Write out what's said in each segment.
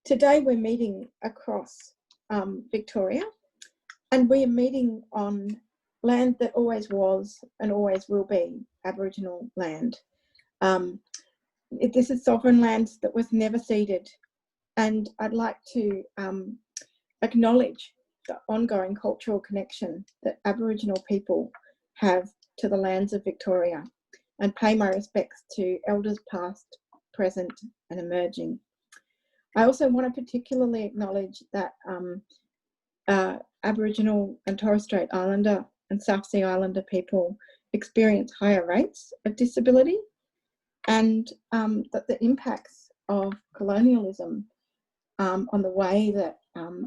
Today we're meeting across Victoria, and we are meeting on land that always was and always will be Aboriginal land. This is sovereign land that was never ceded, and I'd like to acknowledge the ongoing cultural connection that Aboriginal people have to the lands of Victoria and pay my respects to elders past, present and emerging. I also want to particularly acknowledge that Aboriginal and Torres Strait Islander and South Sea Islander people experience higher rates of disability, and that the impacts of colonialism on the way that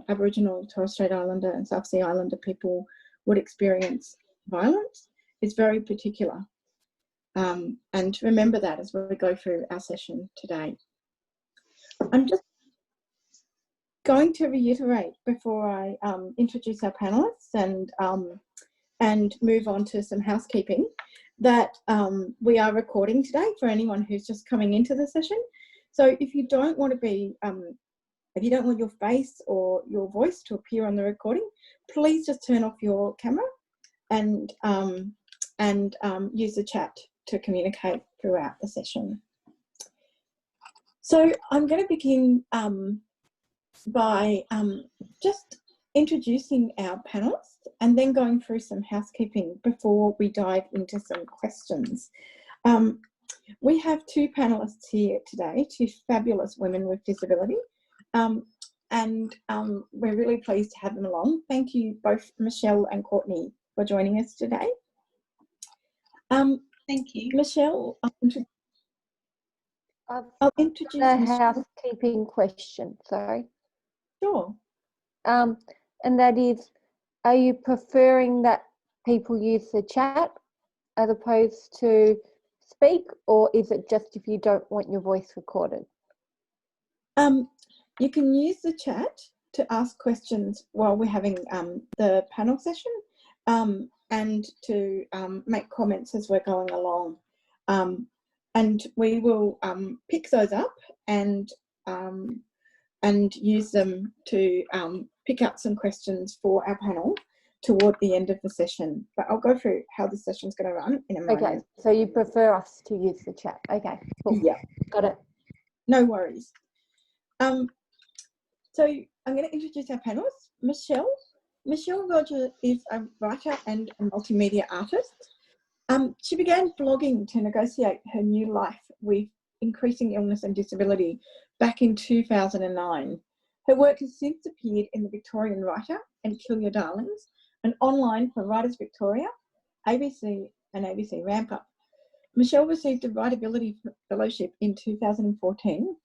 Aboriginal, Torres Strait Islander and South Sea Islander people would experience violence is very particular. And remember that as we go through our session today. I'm just going to reiterate before I introduce our panellists and move on to some housekeeping that we are recording today for anyone who's just coming into the session. So if you don't want to be, if you don't want your face or your voice to appear on the recording, please just turn off your camera and use the chat to communicate throughout the session. So I'm going to begin by just introducing our panellists and then going through some housekeeping before we dive into some questions. We have two panellists here today, two fabulous women with disability, and we're really pleased to have them along. Thank you both, Michelle and Courtney, for joining us today. Thank you. Michelle, I'll introduce a housekeeping question, sorry. Sure. And that is, are you preferring that people use the chat as opposed to speak, or is it just if you don't want your voice recorded? You can use the chat to ask questions while we're having the panel session, and to make comments as we're going along. And we will pick those up and use them to pick out some questions for our panel toward the end of the session. But I'll go through how the session's going to run in a moment. Okay, so you prefer us to use the chat. Okay, cool. Yeah. Got it. No worries. So I'm going to introduce our panelists. Michelle Roger is a writer and a multimedia artist. She began blogging to negotiate her new life with increasing illness and disability back in 2009. Her work has since appeared in The Victorian Writer and Kill Your Darlings, and online for Writers Victoria, ABC and ABC Ramp Up. Michelle received a Writability Fellowship in 2014,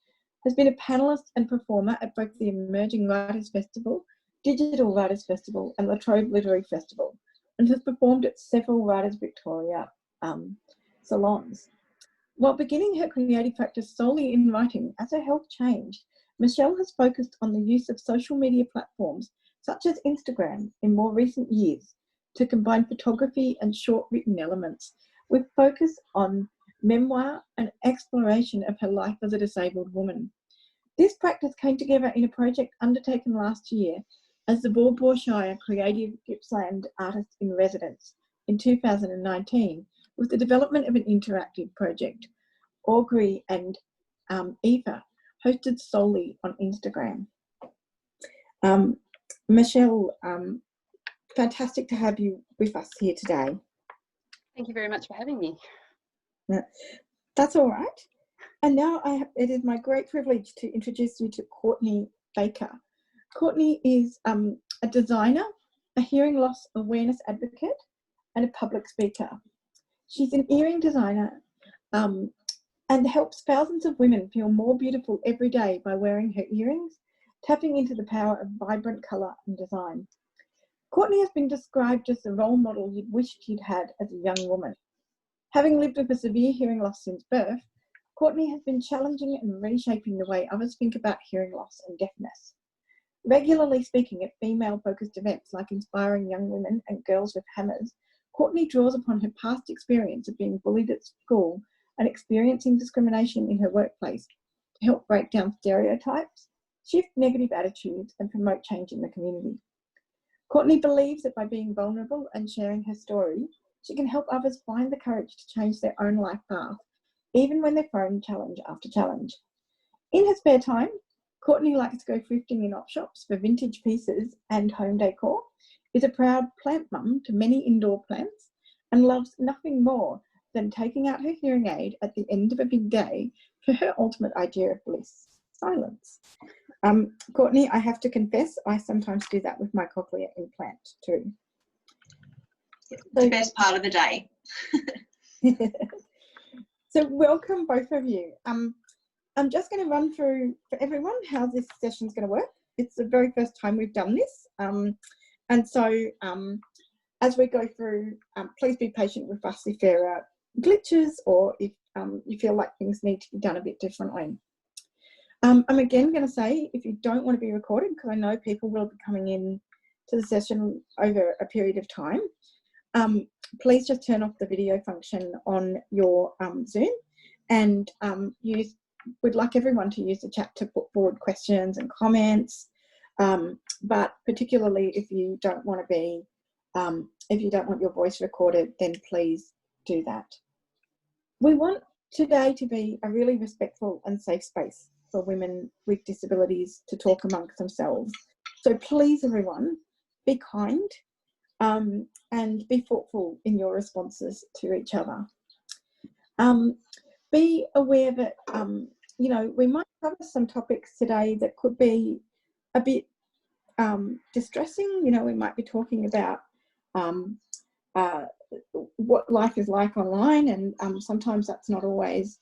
has been a panellist and performer at both the Emerging Writers Festival, Digital Writers Festival and La Trobe Literary Festival, and has performed at several Writers Victoria salons. While beginning her creative practice solely in writing, as her health changed, Michelle has focused on the use of social media platforms such as Instagram in more recent years to combine photography and short written elements with focus on memoir and exploration of her life as a disabled woman. This practice came together in a project undertaken last year as the Baw Baw Shire Creative Gippsland Artist in Residence in 2019 with the development of an interactive project, Augrey and Eva, hosted solely on Instagram. Michelle, fantastic to have you with us here today. Thank you very much for having me. That's all right. And now it is my great privilege to introduce you to Courtney Baker. Courtney is a designer, a hearing loss awareness advocate, and a public speaker. She's an earring designer and helps thousands of women feel more beautiful every day by wearing her earrings, tapping into the power of vibrant colour and design. Courtney has been described as the role model you'd wished you'd had as a young woman. Having lived with a severe hearing loss since birth, Courtney has been challenging and reshaping the way others think about hearing loss and deafness. Regularly speaking at female-focused events like Inspiring Young Women and Girls with Hammers, Courtney draws upon her past experience of being bullied at school and experiencing discrimination in her workplace to help break down stereotypes, shift negative attitudes and promote change in the community. Courtney believes that by being vulnerable and sharing her story, she can help others find the courage to change their own life path, even when they're thrown challenge after challenge. In her spare time, Courtney likes to go thrifting in op shops for vintage pieces and home decor, is a proud plant mum to many indoor plants, and loves nothing more than taking out her hearing aid at the end of a big day for her ultimate idea of bliss, silence. Courtney, I have to confess, I sometimes do that with my cochlear implant too. The best part of the day. So welcome both of you. I'm just going to run through for everyone how this session is going to work. It's the very first time we've done this. And so as we go through, please be patient with us if there are glitches or if you feel like things need to be done a bit differently. I'm again going to say, if you don't want to be recorded, because I know people will be coming in to the session over a period of time, please just turn off the video function on your Zoom, and we'd like everyone to use the chat to put forward questions and comments, but particularly if you don't want to be, if you don't want your voice recorded, then please do that. We want today to be a really respectful and safe space for women with disabilities to talk amongst themselves. So please, everyone, be kind and be thoughtful in your responses to each other. Be aware that, you know, we might cover some topics today that could be a bit distressing. You know, we might be talking about what life is like online, and sometimes that's not always,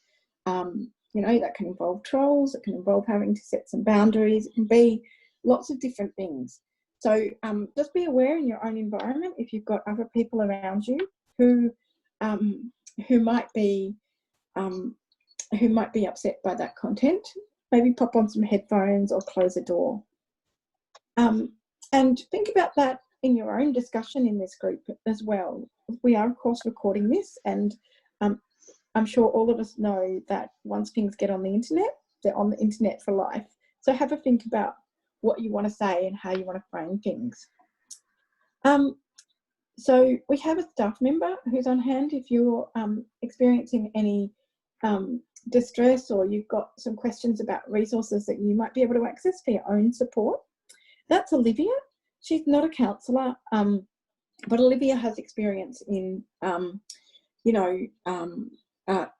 you know, that can involve trolls, it can involve having to set some boundaries, it can be lots of different things. So just be aware in your own environment if you've got other people around you who might be upset by that content. Maybe pop on some headphones or close a door. And think about that in your own discussion in this group as well. We are, of course, recording this, and I'm sure all of us know that once things get on the internet, they're on the internet for life. So have a think about what you want to say and how you want to frame things. So we have a staff member who's on hand if you're experiencing any distress, or you've got some questions about resources that you might be able to access for your own support. That's Olivia. She's not a counsellor, but Olivia has experience in, you know,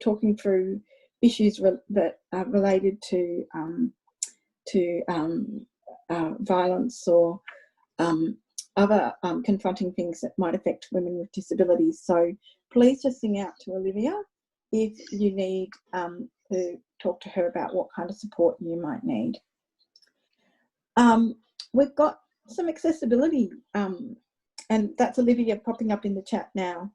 talking through issues that are related to violence or other confronting things that might affect women with disabilities. So please just sing out to Olivia if you need to talk to her about what kind of support you might need. We've got some accessibility, and that's Olivia popping up in the chat now.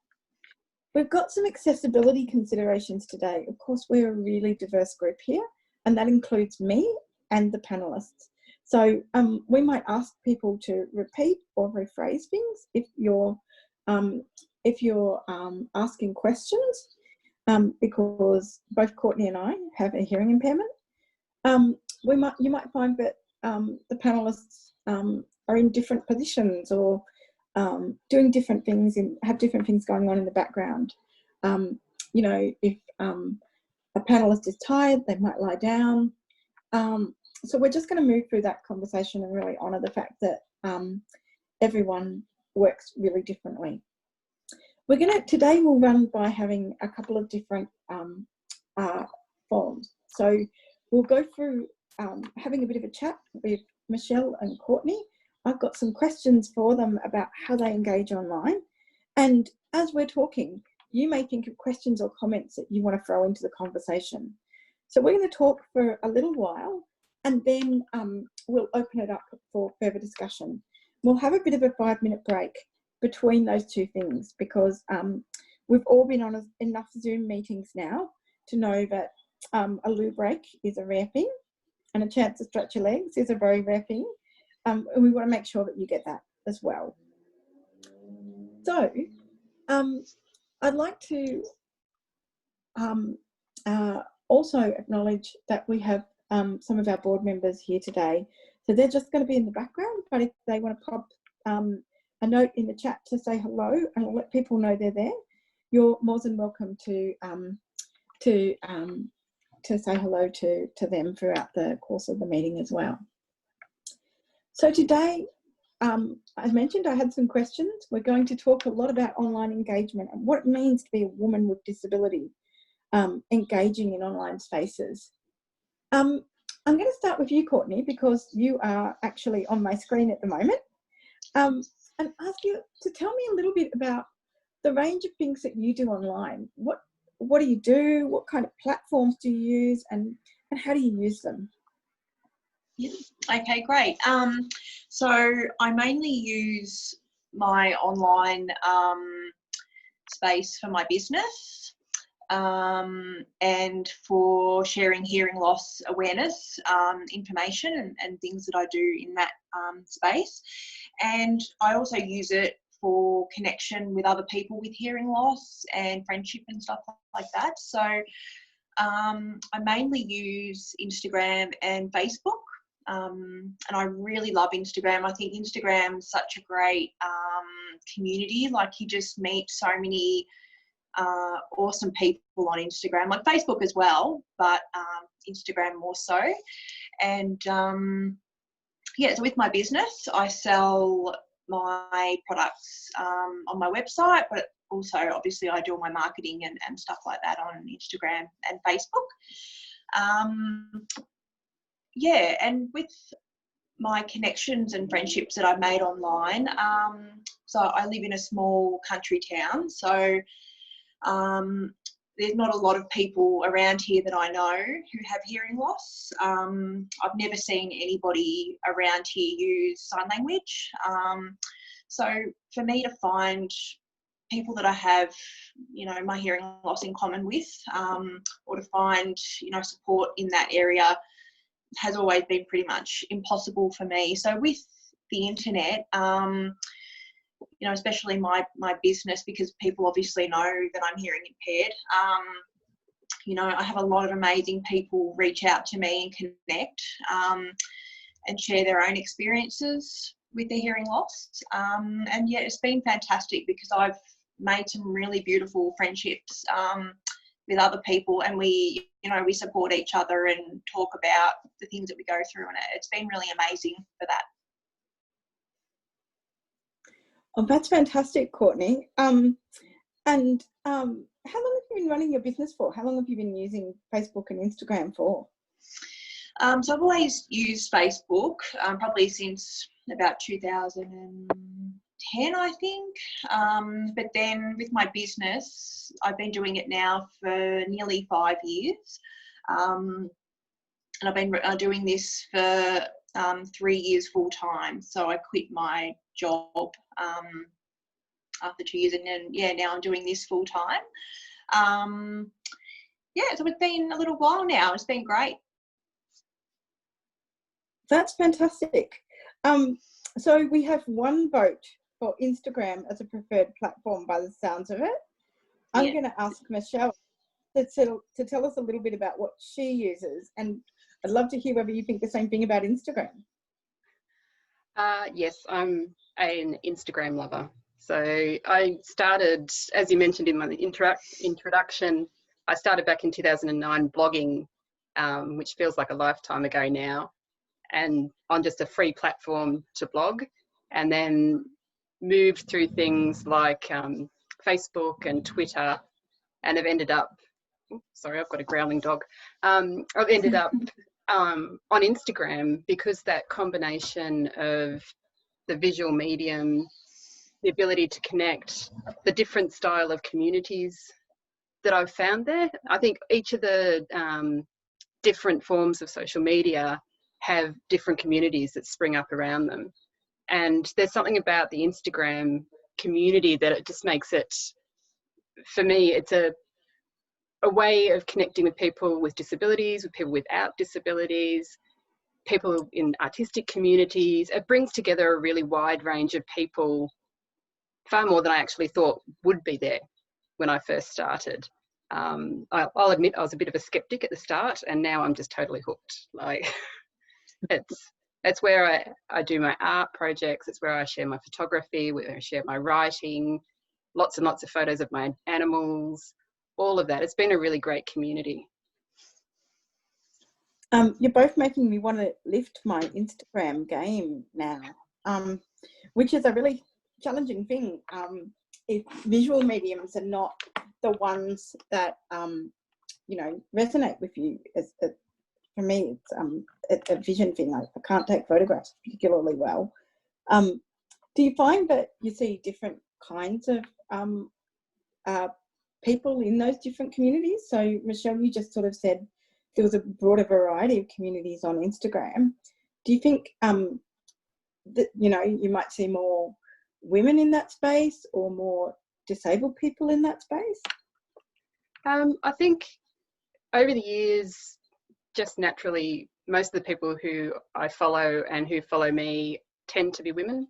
We've got some accessibility considerations today. Of course, we're a really diverse group here, and that includes me and the panelists. So we might ask people to repeat or rephrase things if you're asking questions, because both Courtney and I have a hearing impairment. You might find that the panelists are in different positions or doing different things and have different things going on in the background. You know, if a panelist is tired, they might lie down. So we're just going to move through that conversation and really honour the fact that everyone works really differently. Today we'll run by having a couple of different forms. So we'll go through having a bit of a chat with Michelle and Courtney. I've got some questions for them about how they engage online. And as we're talking, you may think of questions or comments that you want to throw into the conversation. So we're going to talk for a little while, and then we'll open it up for further discussion. We'll have a bit of a 5-minute break between those two things, because we've all been on enough Zoom meetings now to know that a loo break is a rare thing, and a chance to stretch your legs is a very rare thing. And we want to make sure that you get that as well. So I'd like to also acknowledge that we have some of our board members here today. So they're just going to be in the background, but if they want to pop a note in the chat to say hello and let people know they're there, you're more than welcome to say hello to them throughout the course of the meeting as well. So today, as mentioned, I had some questions. We're going to talk a lot about online engagement and what it means to be a woman with disability engaging in online spaces. I'm going to start with you, Courtney, because you are actually on my screen at the moment, and ask you to tell me a little bit about the range of things that you do online. What do you do? What kind of platforms do you use, and how do you use them? Yeah. Okay, great. So I mainly use my online space for my business and for sharing hearing loss awareness information and things that I do in that space. And I also use it for connection with other people with hearing loss and friendship and stuff like that. So I mainly use Instagram and Facebook. And I really love Instagram. I think Instagram's such a great community. Like, you just meet so many awesome people on Instagram, like Facebook as well, but Instagram more so. And yeah, so with my business, I sell my products on my website, but also obviously I do all my marketing and stuff like that on Instagram and Facebook. Yeah, and with my connections and friendships that I've made online, so I live in a small country town, so there's not a lot of people around here that I know who have hearing loss. I've never seen anybody around here use sign language. So for me to find people that I have, you know, my hearing loss in common with, or to find, you know, support in that area has always been pretty much impossible for me. So with the internet, you know, especially my business, because people obviously know that I'm hearing impaired, you know, I have a lot of amazing people reach out to me and connect and share their own experiences with their hearing loss. And yeah, it's been fantastic because I've made some really beautiful friendships with other people, and we, you know, we support each other and talk about the things that we go through, and it's been really amazing for that. Oh, that's fantastic, Courtney. And how long have you been running your business for? How long have you been using Facebook and Instagram for? So I've always used Facebook, probably since about 2010, I think. But then with my business, I've been doing it now for nearly 5 years. And I've been doing this for 3 years full time. So I quit my job after 2 years, and then, yeah, now I'm doing this full time. Yeah, so it's been a little while now. It's been great. That's fantastic. So we have one vote for Instagram as a preferred platform by the sounds of it. I'm going to ask Michelle to tell us a little bit about what she uses, and I'd love to hear whether you think the same thing about Instagram. Yes, I'm an Instagram lover. So I started, as you mentioned in my introduction, I started back in 2009 blogging, which feels like a lifetime ago now, and on just a free platform to blog, and then moved through things like Facebook and Twitter, and have ended up, sorry, I've got a growling dog. I've ended up on Instagram because that combination of the visual medium, the ability to connect, the different style of communities that I've found there. I think each of the different forms of social media have different communities that spring up around them. And there's something about the Instagram community that it just makes it, for me, it's a way of connecting with people with disabilities, with people without disabilities, people in artistic communities. It brings together a really wide range of people, far more than I actually thought would be there when I first started. I'll admit I was a bit of a skeptic at the start, and now I'm just totally hooked. Like it's where I do my art projects. It's where I share my photography, where I share my writing, lots and lots of photos of my animals, all of that. It's been a really great community. You're both making me want to lift my Instagram game now, which is a really challenging thing. If visual mediums are not the ones that you know, resonate with you, for me, it's a vision thing. I can't take photographs particularly well. Do you find that you see different kinds of people in those different communities? So Michelle, you just sort of said there was a broader variety of communities on Instagram. Do you think that, you know, you might see more women in that space or more disabled people in that space? I think over the years, just naturally, most of the people who I follow and who follow me tend to be women.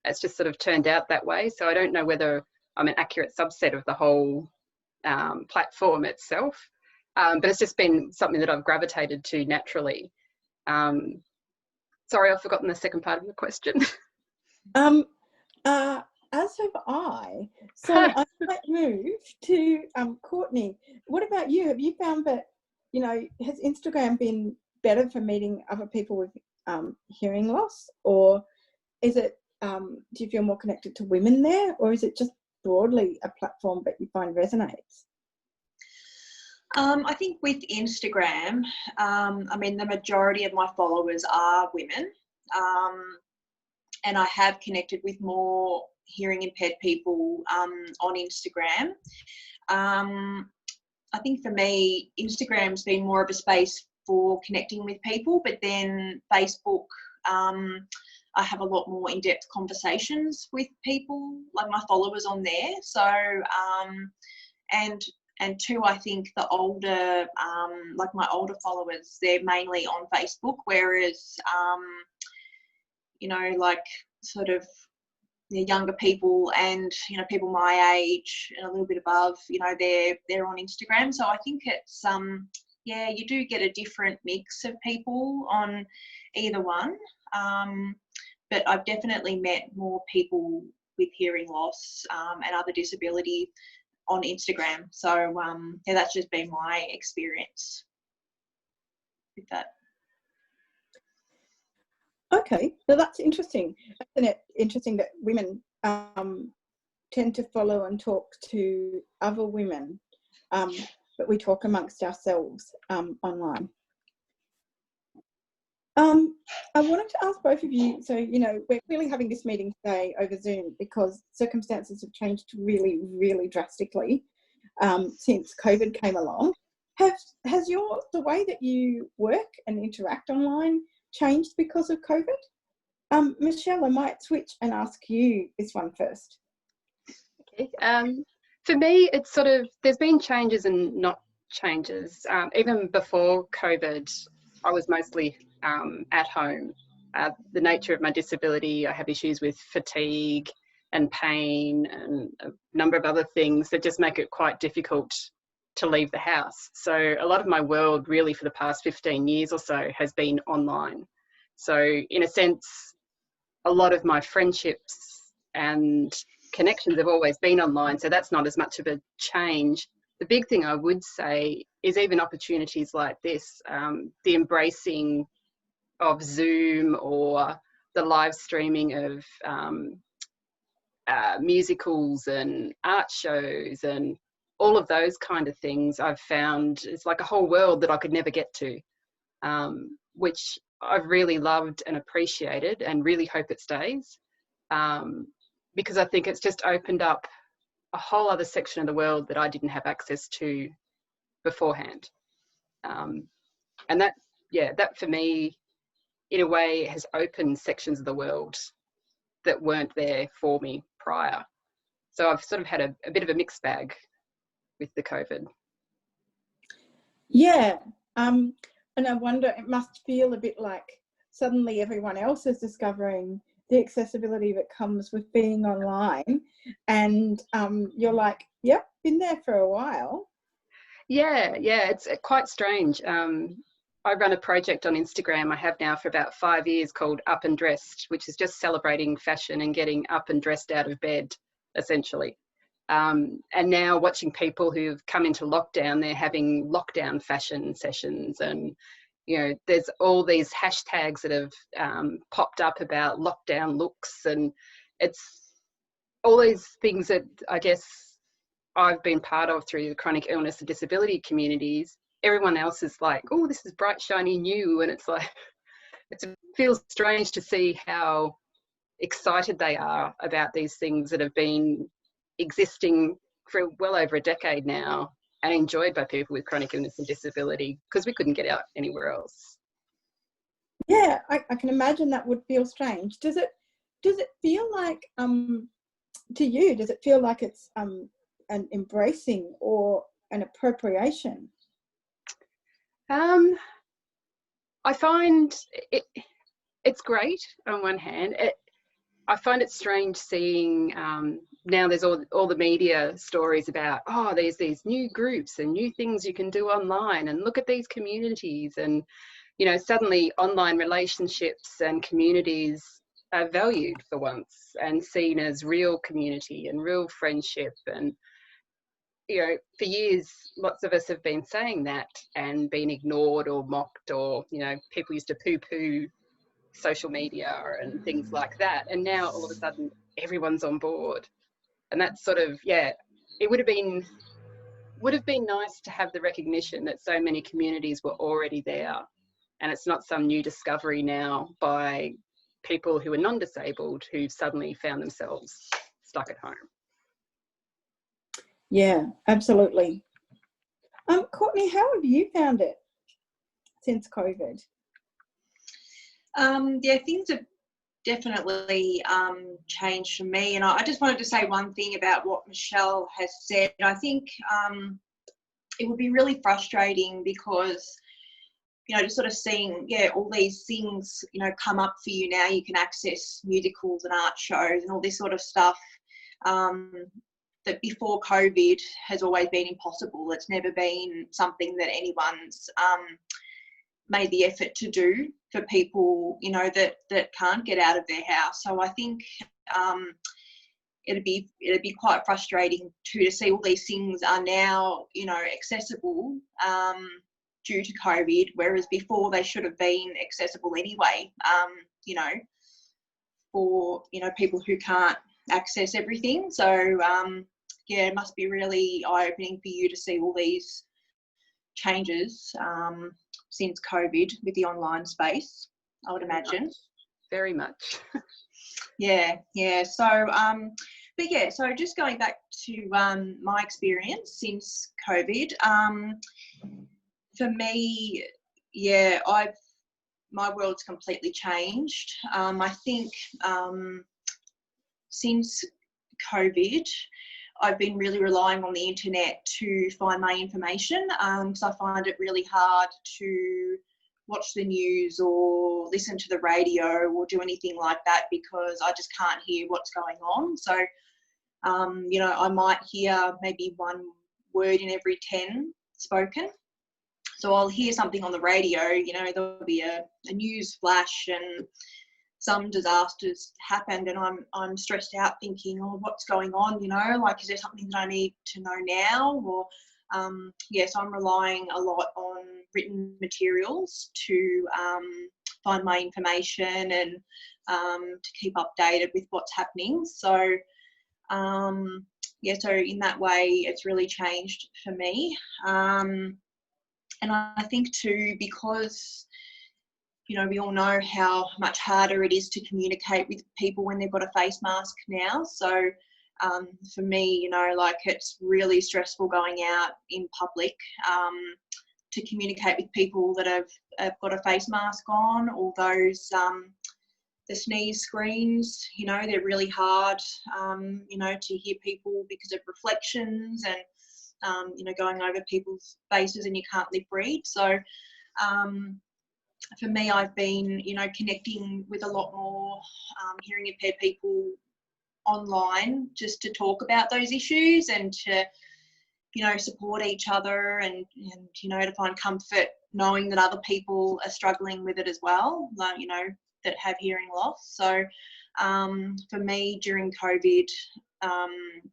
It's just sort of turned out that way. So I don't know whether I'm an accurate subset of the whole platform itself, but it's just been something that I've gravitated to naturally. Sorry, I've forgotten the second part of the question. As have I. So I might move to Courtney. What about you? Have you found that, you know, has Instagram been better for meeting other people with hearing loss, or is it, do you feel more connected to women there, or is it just broadly a platform that you find resonates? I think with Instagram, I mean, the majority of my followers are women, and I have connected with more hearing impaired people on Instagram. I think for me, Instagram's been more of a space for connecting with people, but then Facebook, I have a lot more in-depth conversations with people, like my followers on there. So, and two, I think the older, like my older followers, they're mainly on Facebook, whereas, you know, like sort of the younger people and, you know, people my age and a little bit above, you know, they're on Instagram. So I think it's, yeah, you do get a different mix of people on either one. But I've definitely met more people with hearing loss and other disability on Instagram. So yeah, that's just been my experience with that. Okay, so that's interesting. Isn't it interesting that women tend to follow and talk to other women, but we talk amongst ourselves online. I wanted to ask both of you, so, you know, we're clearly having this meeting today over Zoom because circumstances have changed really, really drastically since COVID came along. Has the way that you work and interact online changed because of COVID? Michelle, I might switch and ask you this one first. Okay. For me, it's sort of, there's been changes and not changes. Even before COVID, I was mostly at home. The nature of my disability, I have issues with fatigue and pain and a number of other things that just make it quite difficult to leave the house. So a lot of my world really for the past 15 years or so has been online. So in a sense, a lot of my friendships and connections have always been online. So that's not as much of a change. The big thing I would say is even opportunities like this, the embracing of Zoom or the live streaming of musicals and art shows and all of those kind of things, I've found it's like a whole world that I could never get to, which I've really loved and appreciated and really hope it stays, because I think it's just opened up a whole other section of the world that I didn't have access to beforehand. And that, yeah, that for me, in a way, has opened sections of the world that weren't there for me prior. So I've sort of had a bit of a mixed bag with the COVID. Yeah, and I wonder, it must feel a bit like suddenly everyone else is discovering the accessibility that comes with being online, and you're like, yep, been there for a while. Yeah, it's quite strange. I run a project on Instagram I have now for about 5 years called Up and Dressed, which is just celebrating fashion and getting up and dressed out of bed, essentially. And now watching people who've come into lockdown, they're having lockdown fashion sessions, and there's all these hashtags that have popped up about lockdown looks, and it's all these things that I guess I've been part of through the chronic illness and disability communities. Everyone else is like, oh, this is bright, shiny, new, and it's like, it feels strange to see how excited they are about these things that have been existing for well over a decade now and enjoyed by people with chronic illness and disability, because we couldn't get out anywhere else. Yeah, I can imagine that would feel strange. Does it feel like, to you, does it feel like it's an embracing or an appropriation? I find it's great on one hand. I find it strange seeing now there's all the media stories about, oh, there's these new groups and new things you can do online, and look at these communities, and suddenly online relationships and communities are valued for once and seen as real community and real friendship. And for years lots of us have been saying that and been ignored or mocked, or people used to poo-poo social media and things like that, and now all of a sudden everyone's on board. And that's sort of, it would have been nice to have the recognition that so many communities were already there, and it's not some new discovery now by people who are non-disabled who suddenly found themselves stuck at home. Yeah, absolutely. Courtney, how have you found it since COVID? Things have definitely changed for me. And I just wanted to say one thing about what Michelle has said. I think it would be really frustrating because, just sort of seeing, all these things, come up for you now. You can access musicals and art shows and all this sort of stuff that before COVID has always been impossible. It's never been something that anyone's made the effort to do for people, that can't get out of their house. So I think it'd be quite frustrating to see all these things are now, accessible due to COVID, whereas before they should have been accessible anyway, for, people who can't access everything. So, it must be really eye-opening for you to see all these changes since COVID with the online space, I would imagine. Very much. Yeah. So, so just going back to my experience since COVID, for me, my world's completely changed. I think since COVID, I've been really relying on the internet to find my information, because I find it really hard to watch the news or listen to the radio or do anything like that, because I just can't hear what's going on. So, I might hear maybe one word in every 10 spoken. So I'll hear something on the radio, there'll be a news flash and some disasters happened, and I'm stressed out thinking, oh, what's going on, is there something that I need to know now? Or so I'm relying a lot on written materials to find my information and to keep updated with what's happening. So so in that way it's really changed for me, and I think too, because we all know how much harder it is to communicate with people when they've got a face mask now. So for me, it's really stressful going out in public to communicate with people that have got a face mask on, or those the sneeze screens, they're really hard, to hear people because of reflections and, going over people's faces and you can't lip read. So for me, I've been, connecting with a lot more hearing impaired people online just to talk about those issues and to, you know, support each other and, you know, to find comfort knowing that other people are struggling with it as well, like, you know, that have hearing loss. So for me during COVID,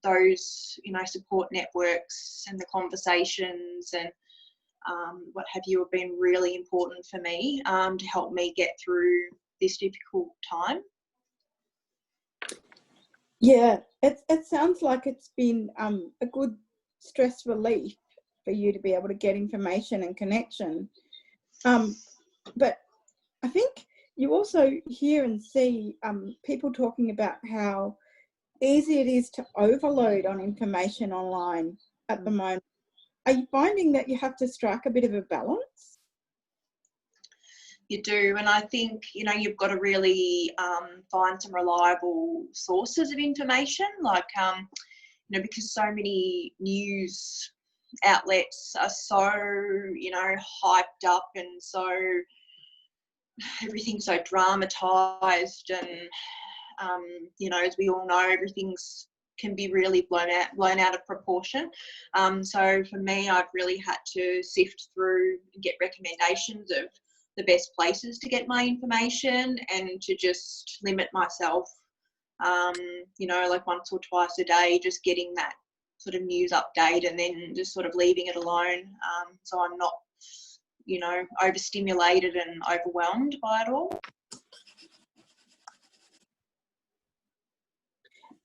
those, you know, support networks and the conversations and what have you have been really important for me to help me get through this difficult time. Yeah, it sounds like it's been a good stress relief for you to be able to get information and connection. But I think you also hear and see people talking about how easy it is to overload on information online at the moment. Are you finding that you have to strike a bit of a balance? You do, and I think, you know, you've got to really find some reliable sources of information, like, you know, because so many news outlets are so, you know, hyped up and so everything's so dramatized and, you know, as we all know, everything's can be really blown out of proportion. So for me, I've really had to sift through and get recommendations of the best places to get my information and to just limit myself, you know, like once or twice a day, just getting that sort of news update and then just sort of leaving it alone. So I'm not, you know, overstimulated and overwhelmed by it all.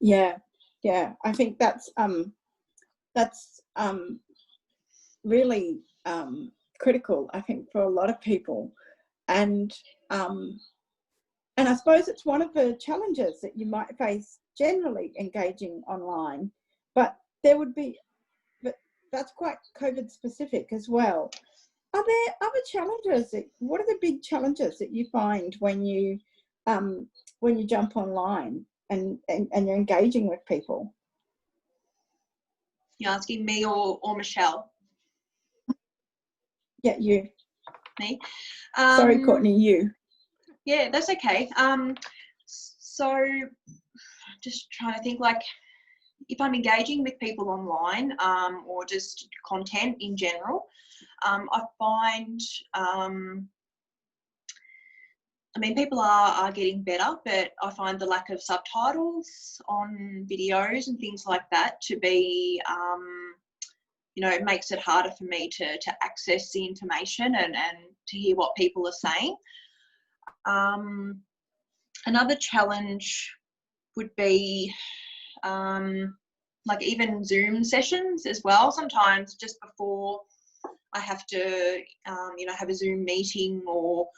Yeah, I think that's really critical, I think, for a lot of people, and I suppose it's one of the challenges that you might face generally engaging online, but that's quite COVID specific as well. Are there other challenges? What are the big challenges that you find when you jump online and you're engaging with people? You're asking me or Michelle? Yeah, you. Me. Sorry, Courtney, you. Yeah, that's okay. So just trying to think, like, if I'm engaging with people online or just content in general, I find, I mean, people are getting better, but I find the lack of subtitles on videos and things like that to be, you know, it makes it harder for me to access the information and to hear what people are saying. Another challenge would be like even Zoom sessions as well. Sometimes just before I have to, you know, have a Zoom meeting or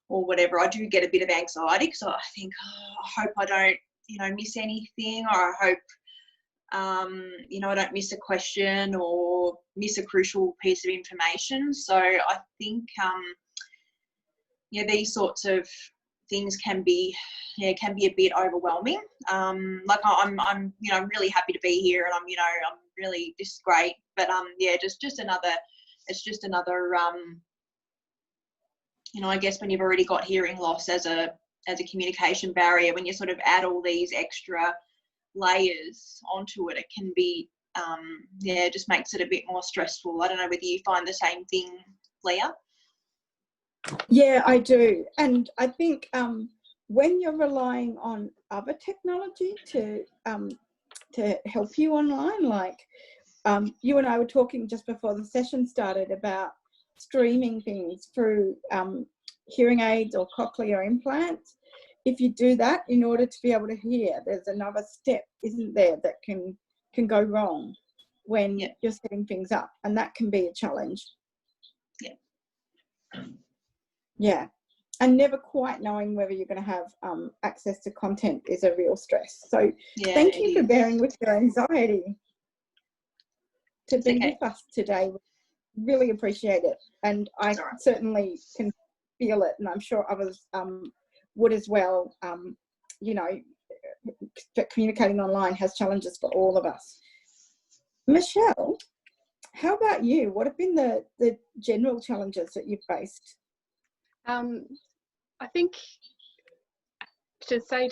whatever, I do get a bit of anxiety because I think, oh, I hope I don't, you know, miss anything, or I hope, you know, I don't miss a question or miss a crucial piece of information. So I think, yeah, these sorts of things can be a bit overwhelming. Like I'm, you know, I'm really happy to be here, and I'm, you know, I'm really, this is great. But yeah, just another, it's just another, you know, I guess when you've already got hearing loss as a communication barrier, when you sort of add all these extra layers onto it, it can be, yeah, it just makes it a bit more stressful. I don't know whether you find the same thing, Leah. Yeah, I do. And I think when you're relying on other technology to help you online, like you and I were talking just before the session started about streaming things through hearing aids or cochlear implants. If you do that in order to be able to hear, there's another step, isn't there, that can go wrong when you're setting things up, and that can be a challenge. Yeah, and never quite knowing whether you're going to have access to content is a real stress. So thank you for bearing with your anxiety to be with us today. Really appreciate it, and I certainly can feel it, and I'm sure others would as well. You know, communicating online has challenges for all of us. Michelle, how about you? What have been the general challenges that you've faced? I think to say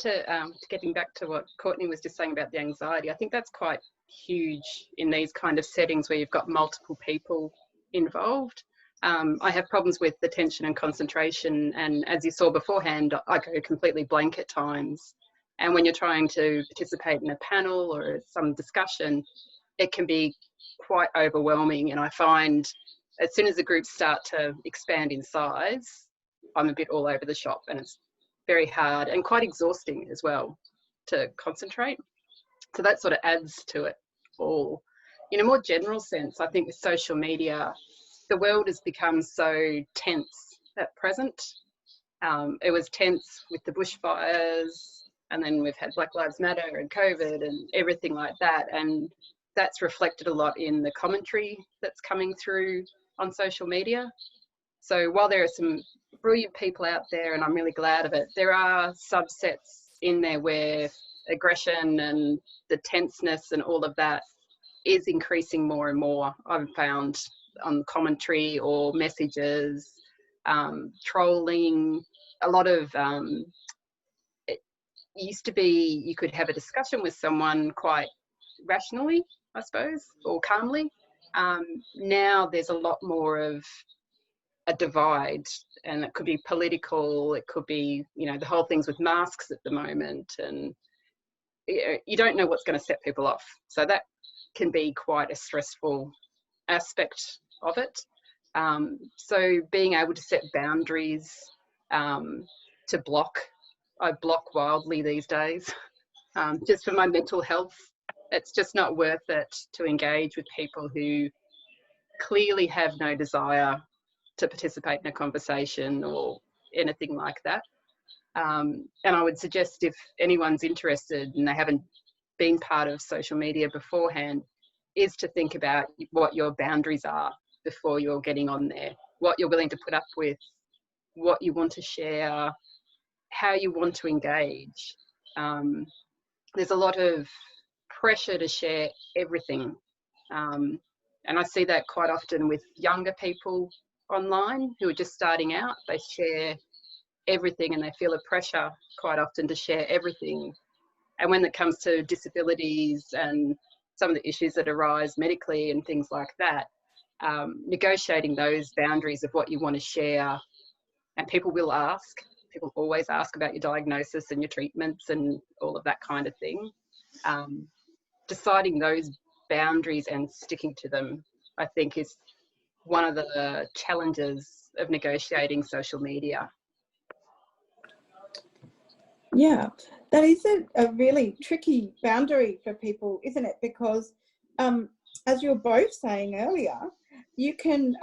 getting back to what Courtney was just saying about the anxiety, I think that's quite huge in these kind of settings where you've got multiple people involved. I have problems with attention and concentration, and as you saw beforehand, I go completely blank at times. And when you're trying to participate in a panel or some discussion, it can be quite overwhelming. And I find as soon as the groups start to expand in size, I'm a bit all over the shop, and it's very hard and quite exhausting as well to concentrate. So that sort of adds to it all. In a more general sense, I think with social media, the world has become so tense at present. It was tense with the bushfires, and then we've had Black Lives Matter and COVID and everything like that. And that's reflected a lot in the commentary that's coming through on social media. So while there are some brilliant people out there, and I'm really glad of it, there are subsets in there where aggression and the tenseness and all of that is increasing more and more, I've found, on commentary or messages, trolling, a lot of, it used to be you could have a discussion with someone quite rationally, I suppose, or calmly. Now there's a lot more of a divide, and it could be political, it could be, you know, the whole things with masks at the moment, and you don't know what's going to set people off. So that can be quite a stressful aspect of it. So being able to set boundaries, to block, I block wildly these days, just for my mental health. It's just not worth it to engage with people who clearly have no desire to participate in a conversation or anything like that. And I would suggest, if anyone's interested and they haven't been part of social media beforehand, is to think about what your boundaries are before you're getting on there, what you're willing to put up with, what you want to share, how you want to engage. There's a lot of pressure to share everything. And I see that quite often with younger people online who are just starting out. They share everything and they feel a pressure quite often to share everything. And when it comes to disabilities and some of the issues that arise medically and things like that, negotiating those boundaries of what you want to share. And people will ask, people always ask about your diagnosis and your treatments and all of that kind of thing. Deciding those boundaries and sticking to them, I think, is one of the challenges of negotiating social media. Yeah, that is a really tricky boundary for people, isn't it? Because as you were both saying earlier, you can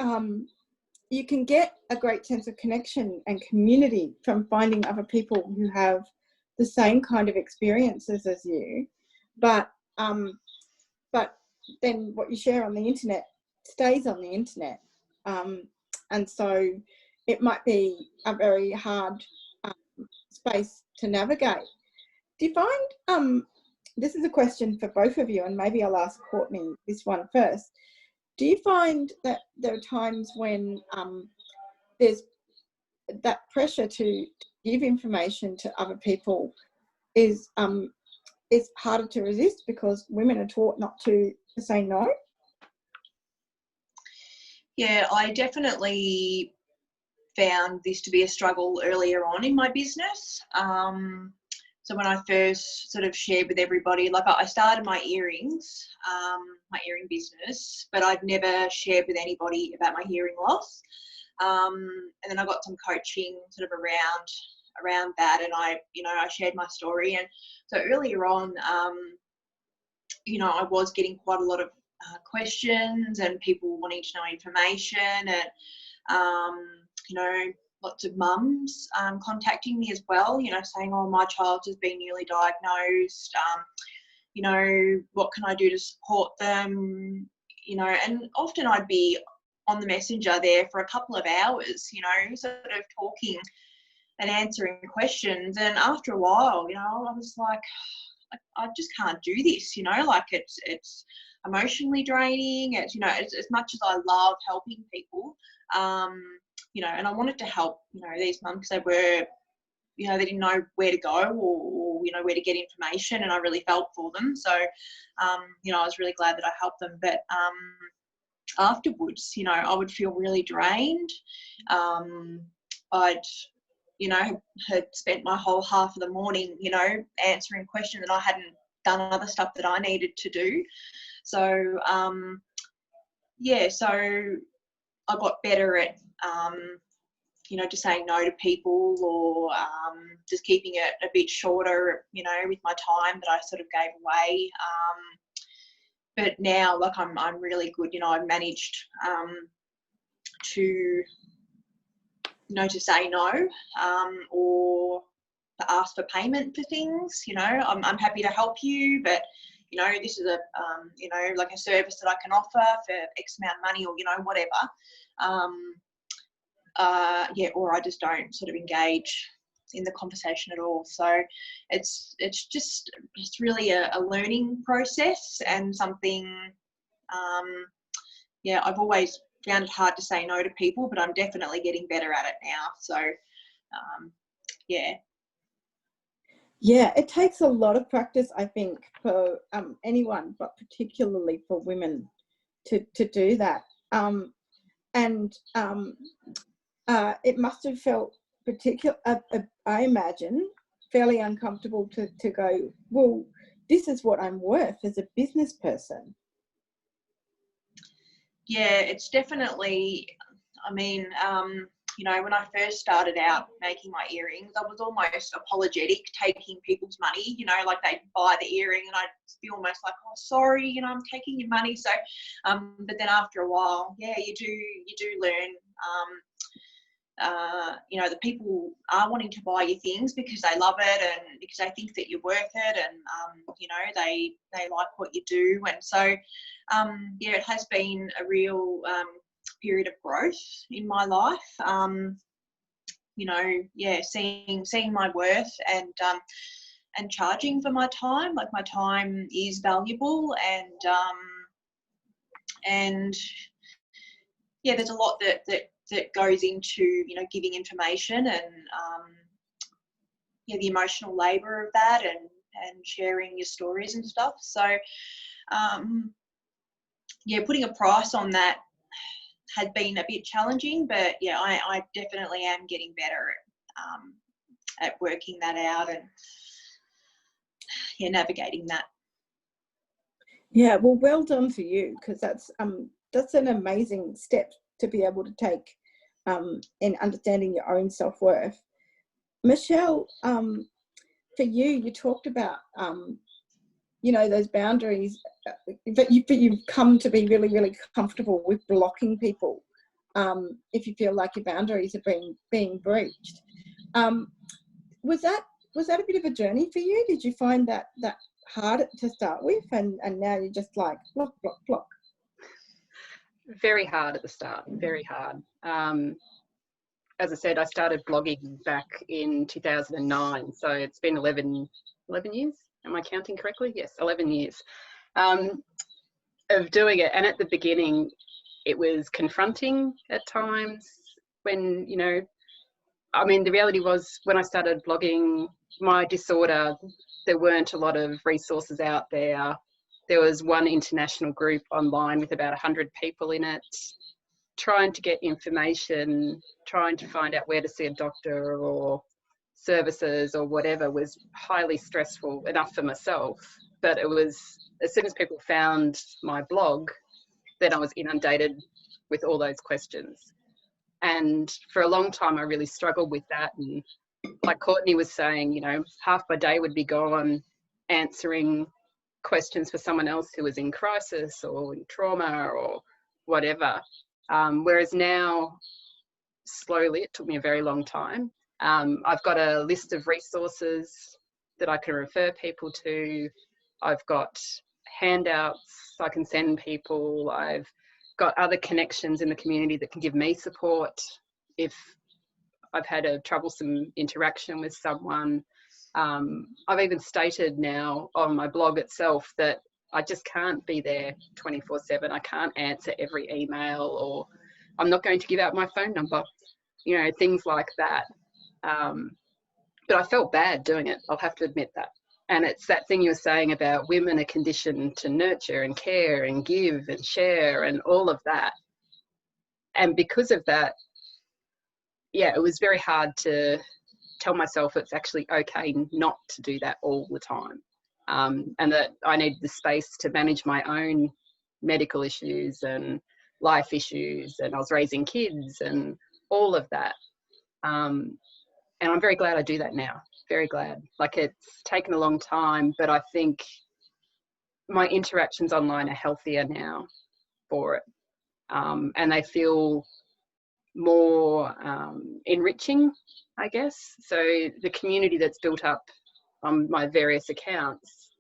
get a great sense of connection and community from finding other people who have the same kind of experiences as you, but then what you share on the internet stays on the internet, and so it might be a very hard space to navigate. Do you find, this is a question for both of you, and maybe I'll ask Courtney this one first. Do you find that there are times when there's that pressure to give information to other people is harder to resist because women are taught not to say no? Yeah, I definitely found this to be a struggle earlier on in my business. So when I first sort of shared with everybody, like I started my earrings, my earring business, but I'd never shared with anybody about my hearing loss. And then I got some coaching sort of around that, and I shared my story. And so earlier on, I was getting quite a lot of questions and people wanting to know information, and lots of mums contacting me as well, saying, oh, my child has been newly diagnosed, what can I do to support them, and often I'd be on the messenger there for a couple of hours, sort of talking and answering questions. And after a while, I was like, I just can't do this, it's emotionally draining. It's, as much as I love helping people, and I wanted to help, these mums, because they were you know, they didn't know where to go or you know, where to get information, and I really felt for them. So, you know, I was really glad that I helped them. But afterwards, you know, I would feel really drained. I'd, you know, had spent my whole half of the morning, you know, answering questions, and I hadn't done other stuff that I needed to do. So, yeah, so I got better at, you know, just saying no to people, or just keeping it a bit shorter, you know, with my time that I sort of gave away. But now, like, I'm really good, you know, I've managed to, you know, to say no, or to ask for payment for things. You know, I'm happy to help you, but, you know, this is a, you know, like a service that I can offer for X amount of money, or, you know, whatever. Yeah, or I just don't sort of engage in the conversation at all. So it's really a learning process, and something, yeah, I've always found it hard to say no to people, but I'm definitely getting better at it now. So, yeah. Yeah, it takes a lot of practice, I think, for anyone, but particularly for women to do that. It must have felt I imagine, fairly uncomfortable to go, well, this is what I'm worth as a business person. Yeah, it's definitely, I mean, you know, when I first started out making my earrings, I was almost apologetic taking people's money, you know, like they'd buy the earring and I'd be almost like, oh, sorry, you know, I'm taking your money. So, but then after a while, yeah, you do learn, you know, the people are wanting to buy your things because they love it and because they think that you're worth it, and you know, they like what you do. And so yeah, it has been a real period of growth in my life, you know, yeah, seeing my worth, and charging for my time. Like, my time is valuable, and yeah, there's a lot that goes into, you know, giving information, and yeah, the emotional labour of that, and sharing your stories and stuff. So yeah, putting a price on that had been a bit challenging, but yeah, I definitely am getting better at working that out, and yeah, navigating that. Yeah, well done for you, because that's an amazing step to be able to take in understanding your own self-worth. Michelle, for you talked about you know, those boundaries, but you've come to be really, really comfortable with blocking people if you feel like your boundaries are being breached. Was that a bit of a journey for you? Did you find that hard to start with, and now you're just like block, block, block? Very hard at the start, very hard. As I said, I started blogging back in 2009, so it's been 11 years. Am I counting correctly? Yes, 11 years of doing it. And at the beginning, it was confronting at times when, you know, I mean, the reality was, when I started blogging, my disorder, there weren't a lot of resources out there. There was one international group online with about 100 people in it, trying to get information, trying to find out where to see a doctor or services or whatever was highly stressful enough for myself. But it was, as soon as people found my blog, then I was inundated with all those questions. And for a long time, I really struggled with that. And like Courtney was saying, you know, half my day would be gone answering questions for someone else who was in crisis or in trauma or whatever. Whereas now, slowly, it took me a very long time. I've got a list of resources that I can refer people to. I've got handouts I can send people. I've got other connections in the community that can give me support if I've had a troublesome interaction with someone. I've even stated now on my blog itself that I just can't be there 24/7. I can't answer every email, or I'm not going to give out my phone number, you know, things like that. but I felt bad doing it. I'll have to admit that. And it's that thing you were saying about women are conditioned to nurture and care and give and share and all of that. And because of that, yeah, it was very hard to tell myself it's actually okay not to do that all the time. And that I needed the space to manage my own medical issues and life issues, and I was raising kids and all of that. And I'm very glad I do that now. Very glad. Like, it's taken a long time, but I think my interactions online are healthier now for it. And they feel more enriching, I guess. So the community that's built up on my various accounts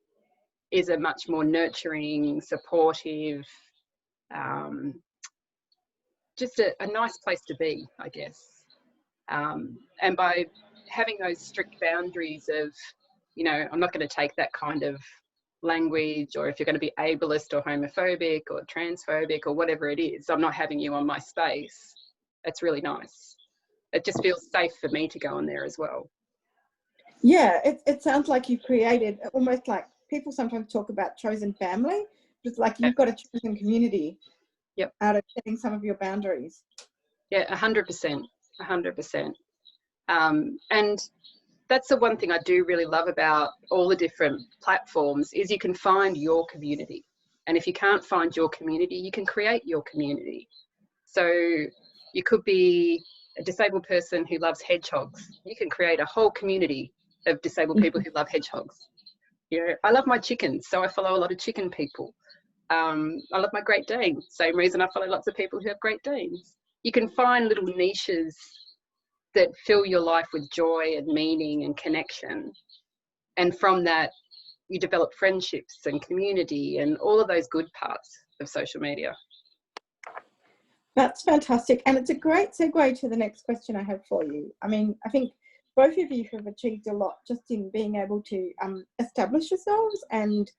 is a much more nurturing, supportive, just a nice place to be, I guess. And by having those strict boundaries of, you know, I'm not going to take that kind of language, or if you're going to be ableist or homophobic or transphobic or whatever it is, I'm not having you on my space. It's really nice. It just feels safe for me to go on there as well. Yeah, it sounds like you've created almost like people sometimes talk about chosen family, but it's like you've got a chosen community. Yep. Out of setting some of your boundaries. Yeah, 100%, 100%. And that's the one thing I do really love about all the different platforms is you can find your community. And if you can't find your community, you can create your community. So you could be a disabled person who loves hedgehogs. You can create a whole community of disabled people who love hedgehogs. You know, I love my chickens, so I follow a lot of chicken people. I love my Great Dane. Same reason I follow lots of people who have Great Danes. You can find little niches that fill your life with joy and meaning and connection. And from that, you develop friendships and community and all of those good parts of social media. That's fantastic. And it's a great segue to the next question I have for you. I mean, I think both of you have achieved a lot just in being able to establish yourselves and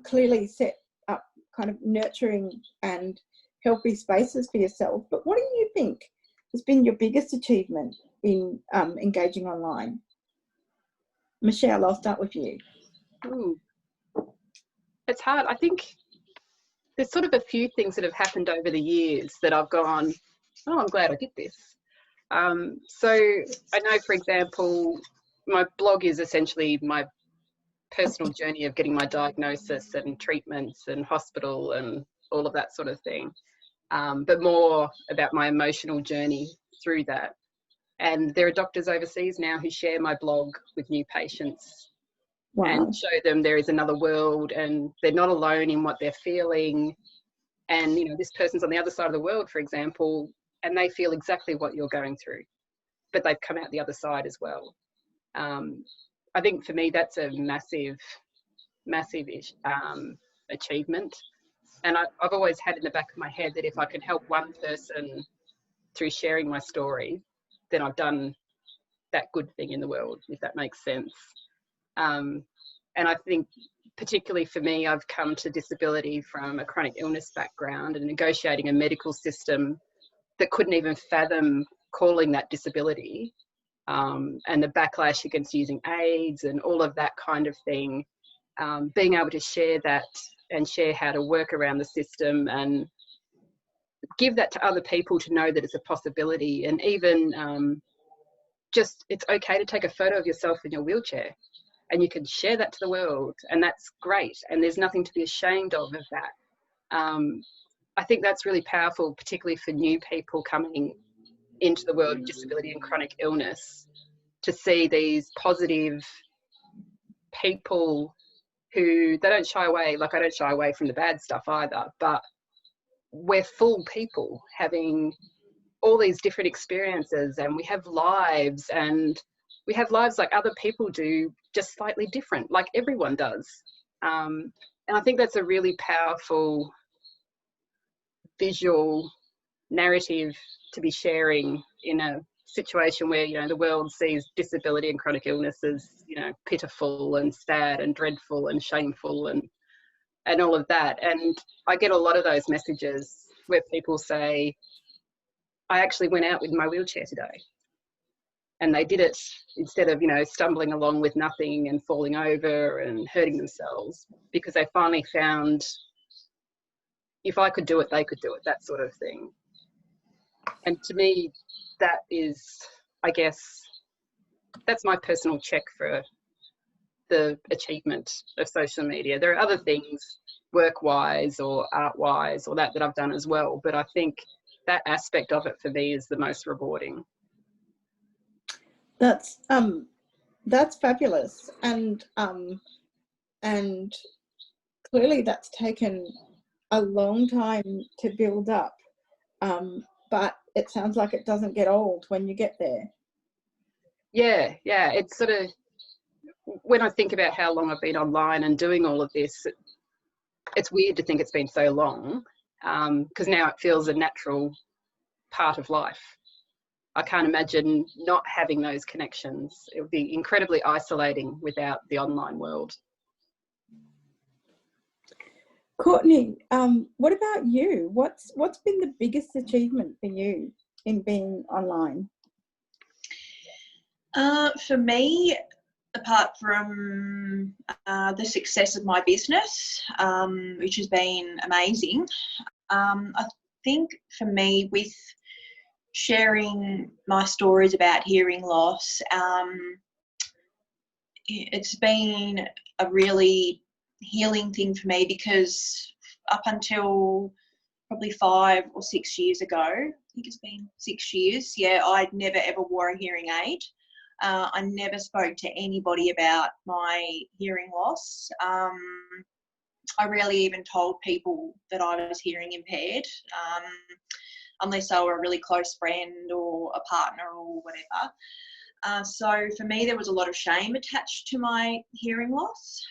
clearly set up kind of nurturing and healthy spaces for yourself. But what do you think has been your biggest achievement in engaging online? Michelle, I'll start with you. Ooh. It's hard. I think there's sort of a few things that have happened over the years that I've gone, oh, I'm glad I did this. So I know, for example, my blog is essentially my personal journey of getting my diagnosis and treatments and hospital and all of that sort of thing, but more about my emotional journey through that. And there are doctors overseas now who share my blog with new patients. Wow. And show them there is another world and they're not alone in what they're feeling. And, you know, this person's on the other side of the world, for example, and they feel exactly what you're going through, but they've come out the other side as well. I think for me, that's a massive achievement. And I've always had in the back of my head that if I can help one person through sharing my story, then I've done that good thing in the world, if that makes sense. And I think particularly for me, I've come to disability from a chronic illness background and negotiating a medical system that couldn't even fathom calling that disability, and the backlash against using aids and all of that kind of thing. Being able to share that and share how to work around the system and give that to other people to know that it's a possibility, and even just it's okay to take a photo of yourself in your wheelchair and you can share that to the world, and that's great, and there's nothing to be ashamed of that. I think that's really powerful, particularly for new people coming into the world of disability and chronic illness, to see these positive people who they don't shy away, like I don't shy away from the bad stuff either, but we're full people having all these different experiences, and we have lives, and we have lives like other people do, just slightly different, like everyone does. And I think that's a really powerful visual narrative to be sharing in a situation where, you know, the world sees disability and chronic illness as, you know, pitiful and sad and dreadful and shameful and all of that. And I get a lot of those messages where people say, I actually went out with my wheelchair today. And they did it instead of, you know, stumbling along with nothing and falling over and hurting themselves, because they finally found, if I could do it, they could do it, that sort of thing. And to me, that is, I guess, that's my personal check for the achievement of social media. There are other things, work-wise or art-wise or that I've done as well, but I think that aspect of it for me is the most rewarding. That's fabulous, and clearly that's taken a long time to build up, but it sounds like it doesn't get old when you get there. Yeah, it's sort of, when I think about how long I've been online and doing all of this, it's weird to think it's been so long, because now it feels a natural part of life. I can't imagine not having those connections. It would be incredibly isolating without the online world. Courtney, what about you? What's been the biggest achievement for you in being online? For me, apart from the success of my business, which has been amazing, I think for me, with sharing my stories about hearing loss, it's been a really healing thing for me, because up until probably 5 or 6 years ago, I think it's been 6 years, I'd never ever wore a hearing aid. I never spoke to anybody about my hearing loss. I rarely even told people that I was hearing impaired, unless they were a really close friend or a partner or whatever. So for me, there was a lot of shame attached to my hearing loss,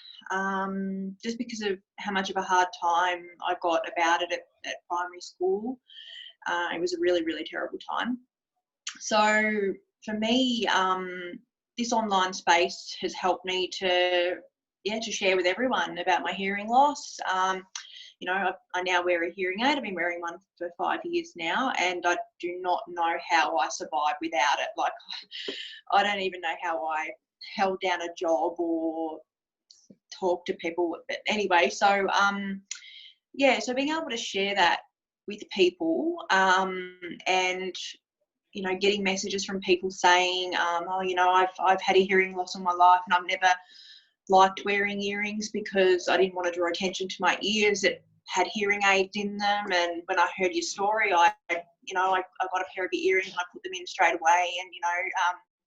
just because of how much of a hard time I got about it at primary school. It was a really, really terrible time. So for me, this online space has helped me to share with everyone about my hearing loss. You know, I now wear a hearing aid. I've been wearing one for 5 years now, and I do not know how I survived without it. Like, I don't even know how I held down a job or talked to people. But anyway, so so being able to share that with people, and you know, getting messages from people saying, oh, you know, I've had a hearing loss all my life, and I've never liked wearing earrings because I didn't want to draw attention to my ears that had hearing aids in them. And when I heard your story, I got a pair of your earrings and I put them in straight away. And, you know,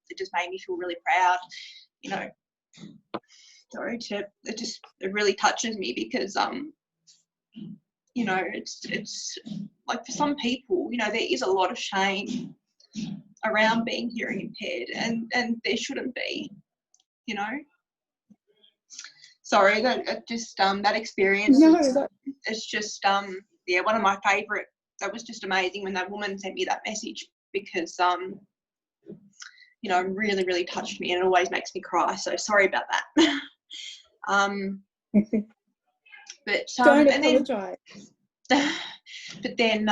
it just made me feel really proud, you know. It really touches me because, you know, it's like, for some people, you know, there is a lot of shame around being hearing impaired, and there shouldn't be, you know. Sorry, that experience is just one of my favourite. That was just amazing when that woman sent me that message, because you know, really, really touched me, and it always makes me cry. So sorry about that. But don't apologise. But then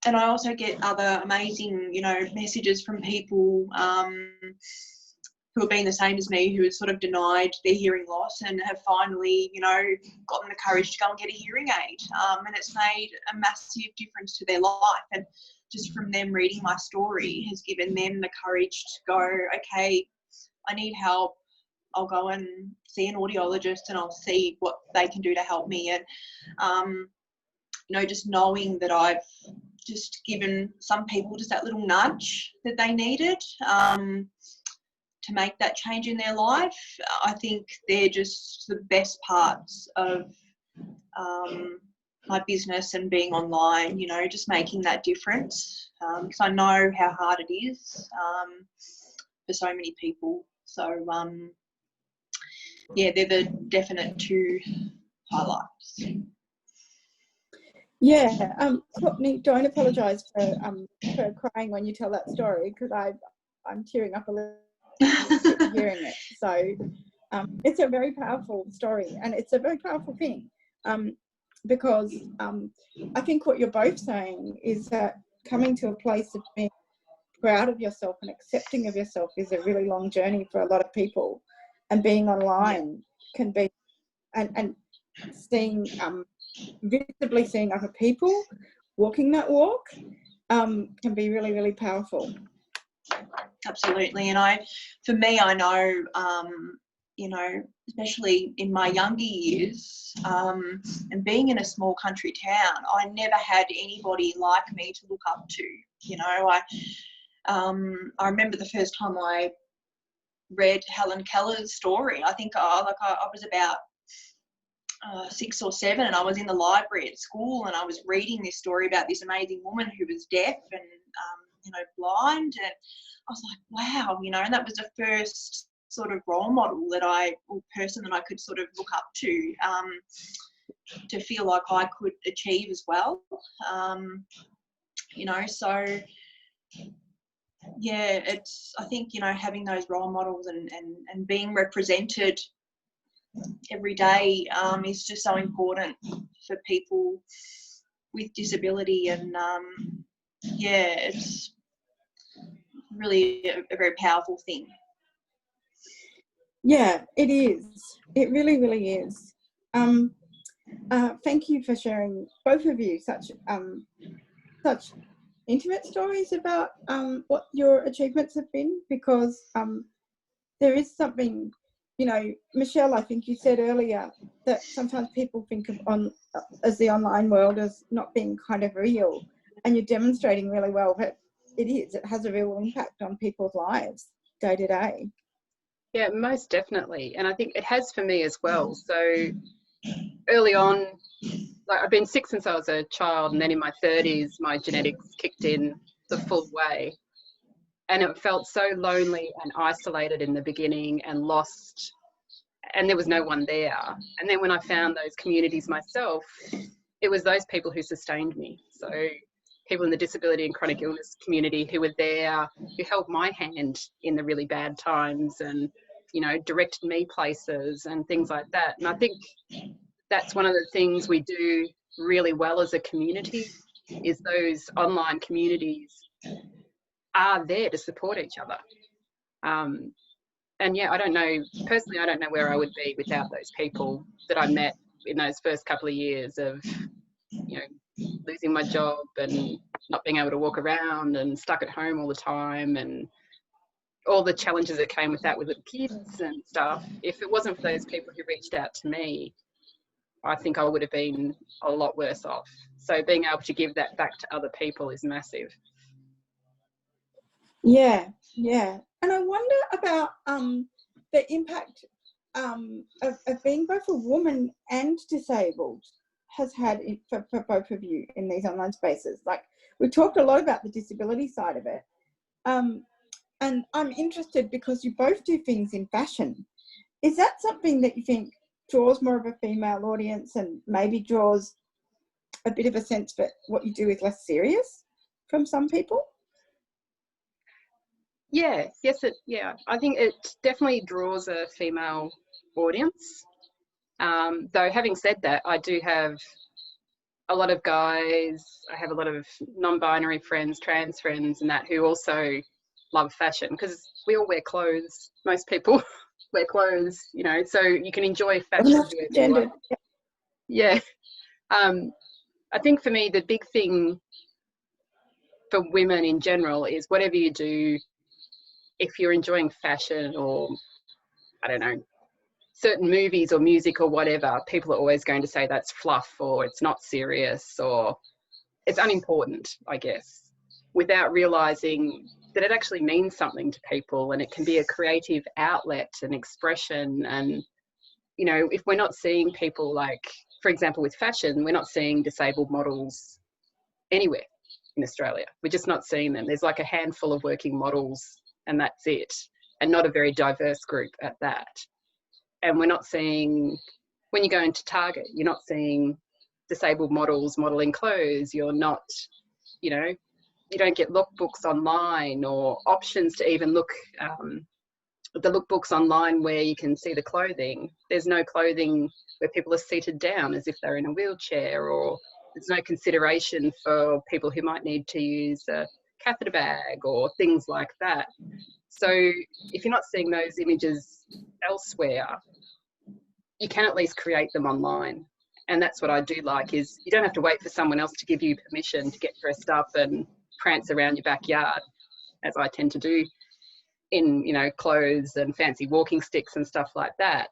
and I also get other amazing, you know, messages from people who have been the same as me, who have sort of denied their hearing loss and have finally, you know, gotten the courage to go and get a hearing aid. And it's made a massive difference to their life. And just from them reading my story has given them the courage to go, okay, I need help. I'll go and see an audiologist and I'll see what they can do to help me. And, you know, just knowing that I've just given some people just that little nudge that they needed to make that change in their life, I think they're just the best parts of my business and being online, you know, just making that difference, because I know how hard it is for so many people. So, they're the definite two highlights. Yeah, Courtney, don't apologise for crying when you tell that story, because I'm tearing up a little bit hearing it. So it's a very powerful story, and it's a very powerful thing, because I think what you're both saying is that coming to a place of being proud of yourself and accepting of yourself is a really long journey for a lot of people, and being online can be, and seeing visibly seeing other people walking that walk can be really, really powerful. Absolutely. And for me, I know, you know, especially in my younger years, and being in a small country town, I never had anybody like me to look up to. You know, I remember the first time I read Helen Keller's story. I think I was about 6 or 7, and I was in the library at school, and I was reading this story about this amazing woman who was deaf and you know, blind, and I was like, wow, you know, and that was the first sort of role model or person that I could sort of look up to feel like I could achieve as well. You know, so yeah, I think, you know, having those role models and being represented every day is just so important for people with disability, and yeah, it's really a very powerful thing. Yeah, it is. It really, really is. Thank you for sharing, both of you, such intimate stories about what your achievements have been, because there is something, you know, Michelle, I think you said earlier that sometimes people think of as the online world as not being kind of real, and you're demonstrating really well that it is. It has a real impact on people's lives day to day. Yeah, most definitely. And I think it has for me as well. So early on, like I've been sick since I was a child, and then in my 30s, my genetics kicked in the full way. And it felt so lonely and isolated in the beginning and lost, and there was no one there. And then when I found those communities myself, it was those people who sustained me. So people in the disability and chronic illness community who were there, who held my hand in the really bad times, and, you know, directed me places and things like that. And I think that's one of the things we do really well as a community, is those online communities are there to support each other. And yeah, I don't know, personally, I don't know where I would be without those people that I met in those first couple of years of, you know, losing my job and not being able to walk around and stuck at home all the time, and all the challenges that came with that with little kids and stuff. If it wasn't for those people who reached out to me, I think I would have been a lot worse off. So being able to give that back to other people is massive. Yeah, yeah. And I wonder about the impact of being both a woman and disabled has had for both of you in these online spaces. Like, we've talked a lot about the disability side of it. And I'm interested because you both do things in fashion. Is that something that you think draws more of a female audience and maybe draws a bit of a sense that what you do is less serious from some people? Yeah, yeah. I think it definitely draws a female audience. Though having said that, I do have a lot of guys, I have a lot of non-binary friends, trans friends and that, who also love fashion, because we all wear clothes. Most people wear clothes, you know, so you can enjoy fashion. Yeah. I think for me, the big thing for women in general is whatever you do, if you're enjoying fashion or, I don't know, certain movies or music or whatever, people are always going to say that's fluff, or it's not serious, or it's unimportant, I guess, without realizing that it actually means something to people, and it can be a creative outlet and expression. And, you know, if we're not seeing people, like, for example, with fashion, we're not seeing disabled models anywhere in Australia. We're just not seeing them. There's like a handful of working models, and that's it, and not a very diverse group at that. And we're not seeing, when you go into Target, you're not seeing disabled models modelling clothes. You're not, you know, you don't get lookbooks online or options to even look the lookbooks online where you can see the clothing. There's no clothing where people are seated down as if they're in a wheelchair, or there's no consideration for people who might need to use a catheter bag or things like that. So if you're not seeing those images elsewhere, you can at least create them online. And that's what I do like, is you don't have to wait for someone else to give you permission to get dressed up and prance around your backyard, as I tend to do, in, you know, clothes and fancy walking sticks and stuff like that.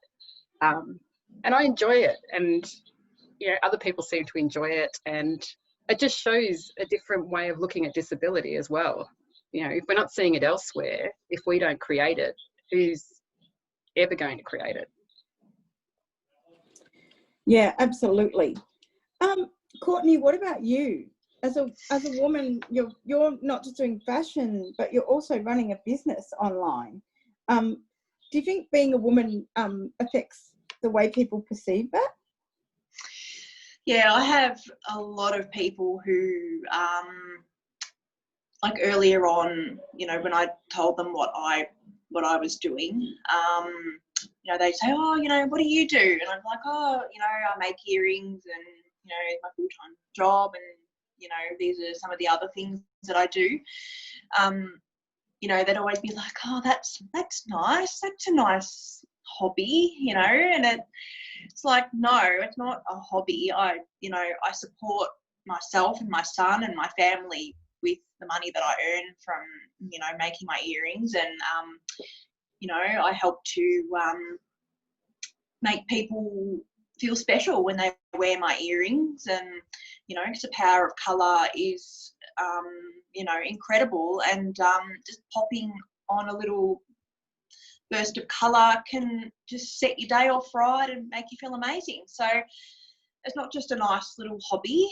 And I enjoy it, and, you know, other people seem to enjoy it, and it just shows a different way of looking at disability as well. You know, if we're not seeing it elsewhere, if we don't create it, who's ever going to create it? Yeah, absolutely. Courtney, what about you? As a woman, you're not just doing fashion, but you're also running a business online. Do you think being a woman affects the way people perceive that? Yeah, I have a lot of people who, like earlier on, you know, when I told them what I was doing, you know, they say, oh, you know, what do you do? And I'm like, oh, you know, I make earrings, and, you know, it's my full-time job, and, you know, these are some of the other things that I do. You know, they'd always be like, oh, that's nice. That's a nice hobby, you know, and it's like, no, it's not a hobby. You know, I support myself and my son and my family with the money that I earn from, you know, making my earrings, and, you know, I help to make people feel special when they wear my earrings, and, you know, because the power of colour is, you know, incredible, and just popping on a little burst of colour can just set your day off right and make you feel amazing. So it's not just a nice little hobby,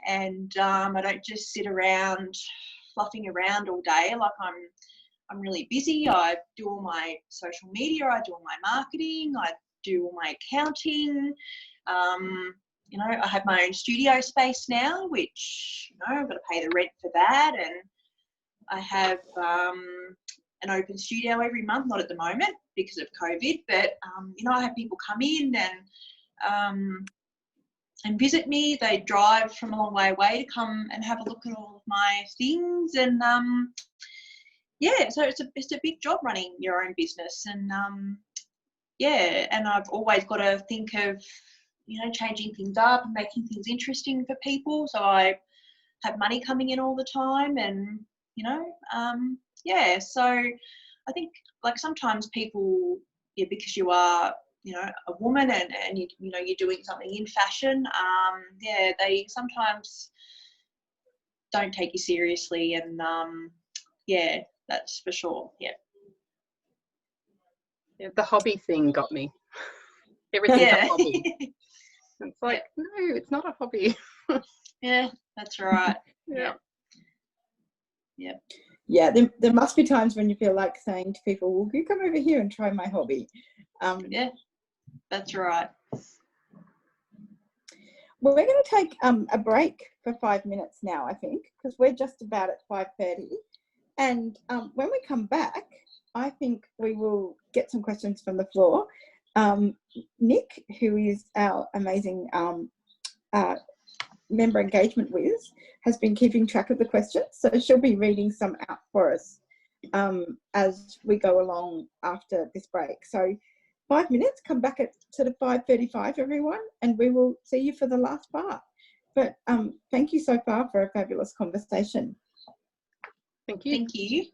and I don't just sit around fluffing around all day. Like, I'm really busy. I do all my social media, I do all my marketing, I do all my accounting. You know, I have my own studio space now, which, you know, I've got to pay the rent for that, and I have an open studio every month, not at the moment because of COVID, but, you know, I have people come in and visit me. They drive from a long way away to come and have a look at all of my things, and yeah, so it's a big job running your own business, and yeah, and I've always got to think of, you know, changing things up and making things interesting for people, so I have money coming in all the time, and, you know, yeah, so I think, like, sometimes people, yeah, because you are, you know, a woman, and you know, you're doing something in fashion, yeah, they sometimes don't take you seriously, and yeah, that's for sure. Yeah. Yeah, the hobby thing got me. Everything's Yeah. a hobby. It's like, no, it's not a hobby. Yeah, that's right. Yeah. Yeah. Yeah, there must be times when you feel like saying to people, well, you come over here and try my hobby. Yeah, that's right. Well, we're going to take a break for 5 minutes now, I think, because we're just about at 5:30. And when we come back, I think we will get some questions from the floor. Nick, who is our amazing member engagement whiz, has been keeping track of the questions, so she'll be reading some out for us as we go along after this break. So 5 minutes, come back at sort of 5:35, everyone, and we will see you for the last part. But thank you so far for a fabulous conversation. Thank you. Thank you.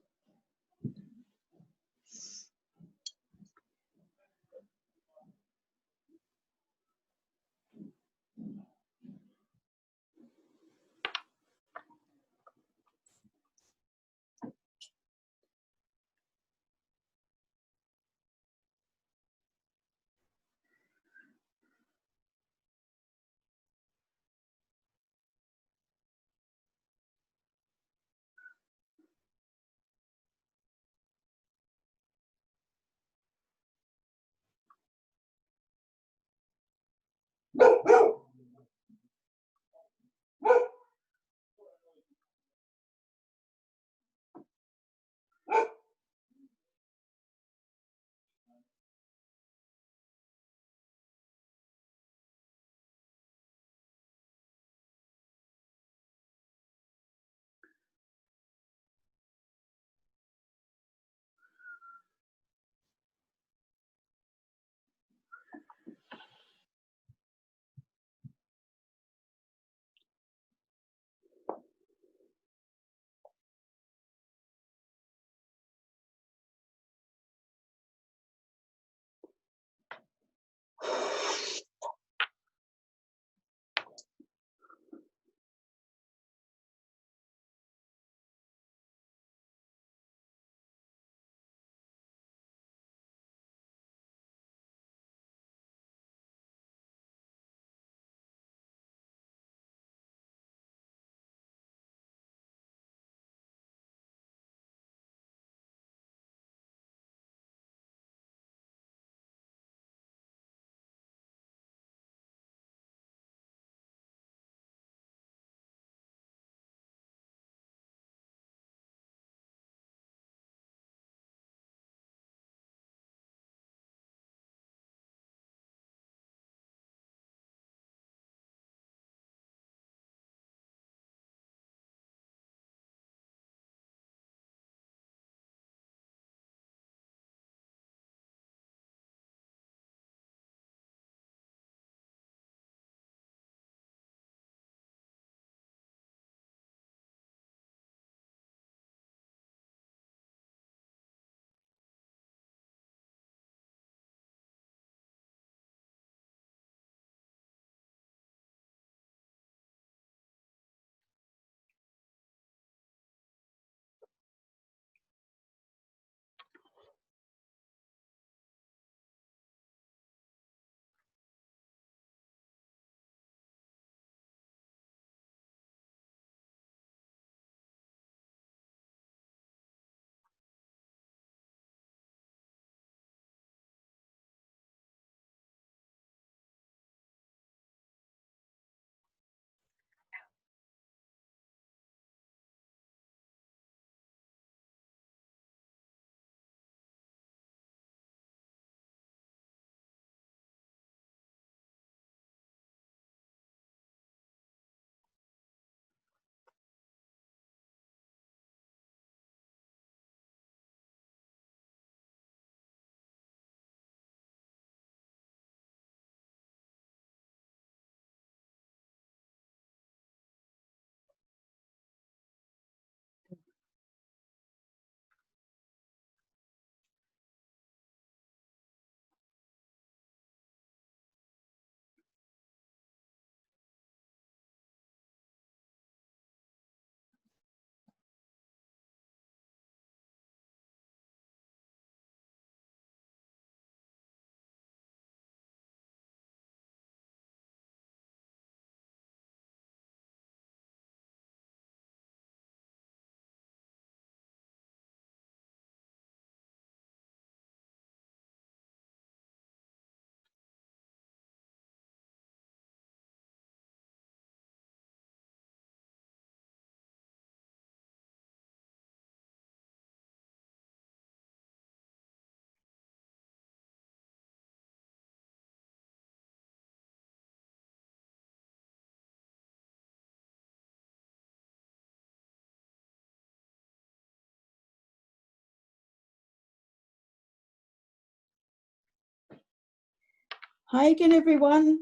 Hi again, everyone.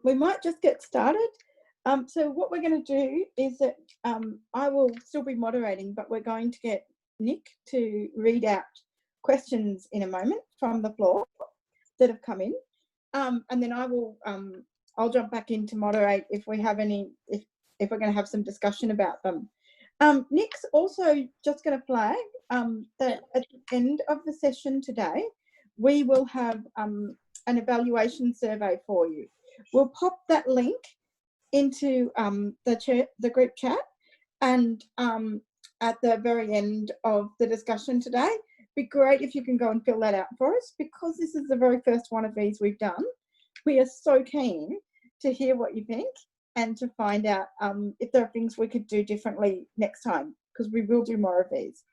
We might just get started. So what we're going to do is that I will still be moderating, but we're going to get Nick to read out questions in a moment from the floor that have come in, and then I'll jump back in to moderate if we have any, if we're going to have some discussion about them. Nick's also just going to flag that at the end of the session today, we will have an evaluation survey for you. We'll pop that link into the group chat, and at the very end of the discussion today, be great if you can go and fill that out for us, because this is the very first one of these we've done. We are so keen to hear what you think and to find out if there are things we could do differently next time, because we will do more of these.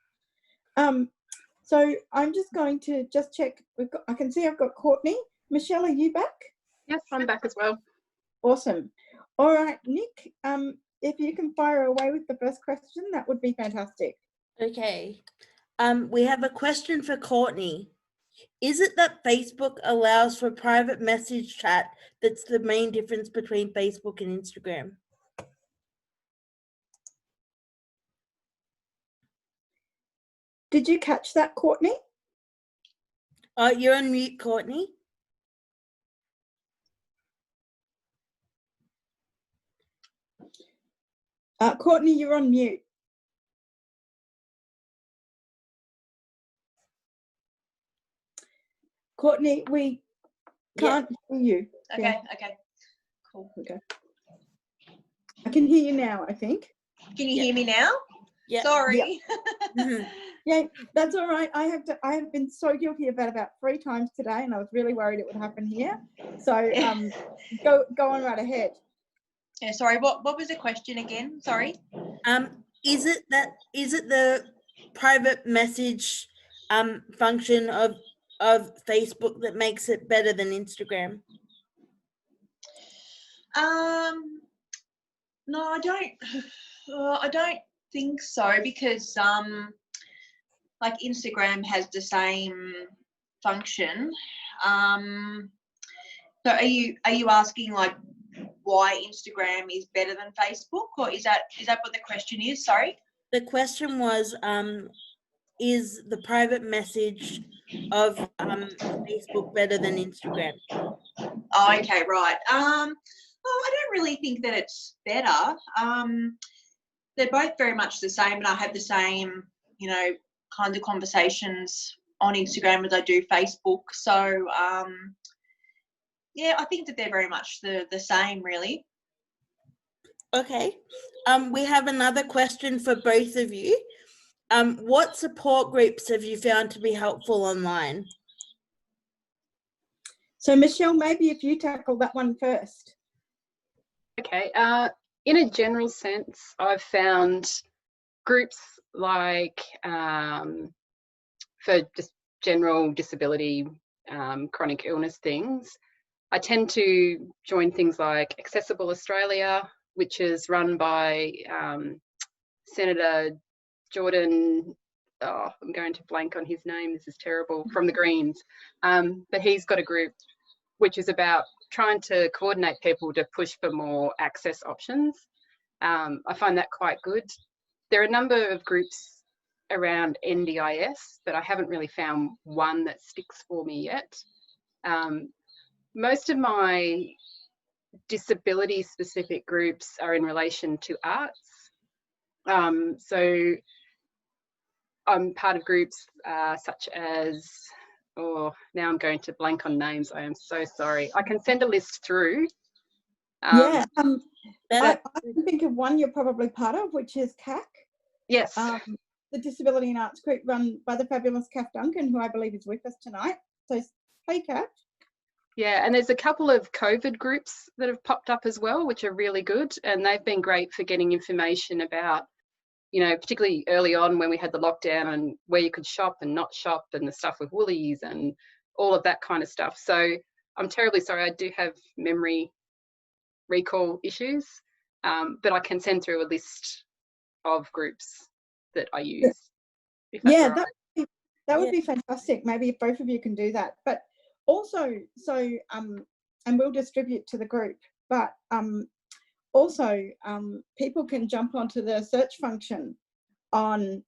So I'm just going to just check. I can see I've got Courtney. Michelle, are you back? Yes, I'm back as well. Awesome. All right, Nick, if you can fire away with the first question, that would be fantastic. Okay. We have a question for Courtney. Is it that Facebook allows for private message chat that's the main difference between Facebook and Instagram? Did you catch that, Courtney? You're on mute, Courtney. Courtney, you're on mute. Courtney, we can't hear you. Okay, okay, cool. Okay. I can hear you now, I think. Can you hear me now? Yeah. Sorry. Yeah, that's all right. I have been so guilty of that about 3 times today, and I was really worried it would happen here. So go on right ahead. Yeah, sorry, what was the question again? Sorry. Is it the private message function of Facebook that makes it better than Instagram? No, I don't think so, because like Instagram has the same function. So are you asking like why Instagram is better than Facebook, or is that what the question is? Sorry. The question was, is the private message of Facebook better than Instagram? Oh, okay, right. Well, I don't really think that it's better. They're both very much the same, and I have the same, kinds of conversations on Instagram as I do Facebook. So, yeah, I think that they're very much the same, really. Okay. We have another question for both of you. What support groups have you found to be helpful online? So Michelle, maybe if you tackle that one first. Okay. In a general sense, I've found groups like for just general disability, chronic illness things, I tend to join things like Accessible Australia, which is run by Senator Jordan, I'm going to blank on his name, this is terrible, from the Greens. But he's got a group which is about trying to coordinate people to push for more access options. I find that quite good. There are a number of groups around NDIS, but I haven't really found one that sticks for me yet. Most of my disability specific groups are in relation to arts. So I'm part of groups such as, now I'm going to blank on names. I am so sorry. I can send a list through. I can think of one you're probably part of, which is CAC. Yes. The Disability and Arts group run by the fabulous Kath Duncan, who I believe is with us tonight. So, hey, Kath. Yeah, and there's a couple of COVID groups that have popped up as well, which are really good, and they've been great for getting information about, particularly early on when we had the lockdown and where you could shop and not shop, and the stuff with Woolies and all of that kind of stuff. So I'm terribly sorry, I do have memory recall issues, but I can send through a list of groups that I use. If that's all right. That would be fantastic. Maybe if both of you can do that. But also, and we'll distribute to the group, but also people can jump onto the search function on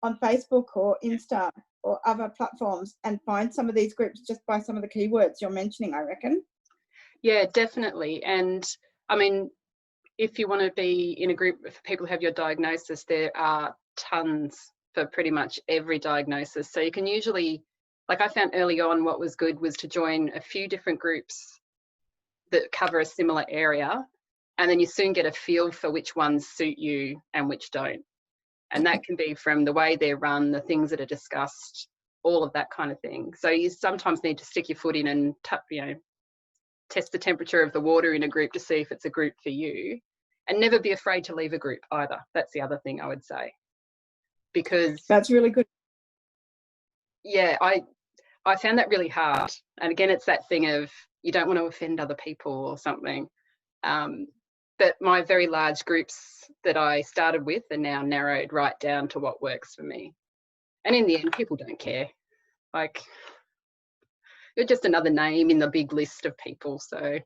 Facebook or Insta or other platforms and find some of these groups just by some of the keywords you're mentioning, I reckon. Yeah, definitely. And I mean, if you want to be in a group for people who have your diagnosis, there are tons for pretty much every diagnosis. So you can usually, like I found early on, what was good was to join a few different groups that cover a similar area, and then you soon get a feel for which ones suit you and which don't. And that can be from the way they're run, the things that are discussed, all of that kind of thing. So you sometimes need to stick your foot in and test the temperature of the water in a group to see if it's a group for you, and never be afraid to leave a group either. That's the other thing I would say, because that's really good. Yeah, I found that really hard. And again, it's that thing of you don't want to offend other people or something. But my very large groups that I started with are now narrowed right down to what works for me. And in the end, people don't care. Like, you're just another name in the big list of people. So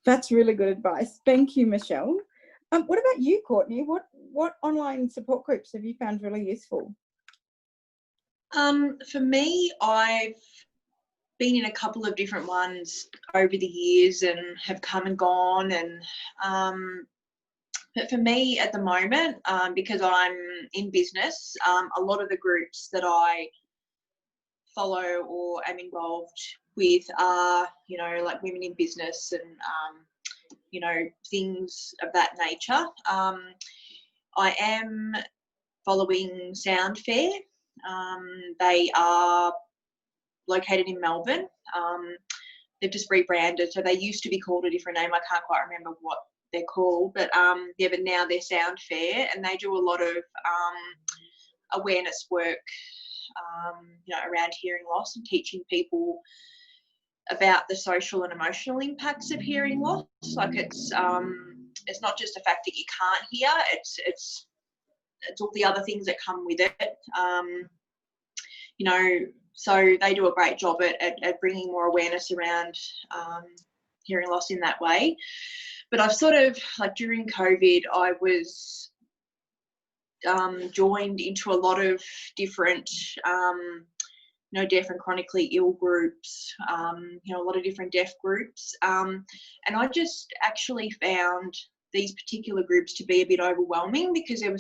that's really good advice. Thank you, Michelle. What about you, Courtney? What online support groups have you found really useful? For me, I've been in a couple of different ones over the years and have come and gone. And but for me at the moment, because I'm in business, a lot of the groups that I follow or am involved with are, like women in business and, things of that nature. I am following Sound Fair. They are located in Melbourne. They've just rebranded, so they used to be called a different name. I can't quite remember what they're called, but but now they're Sound Fair, and they do a lot of awareness work, around hearing loss and teaching people about the social and emotional impacts of hearing loss. Like it's not just the fact that you can't hear; it's all the other things that come with it. So they do a great job at bringing more awareness around hearing loss in that way. But I've sort of, like during COVID, I was joined into a lot of different, deaf and chronically ill groups, a lot of different deaf groups. And I just actually found these particular groups to be a bit overwhelming because there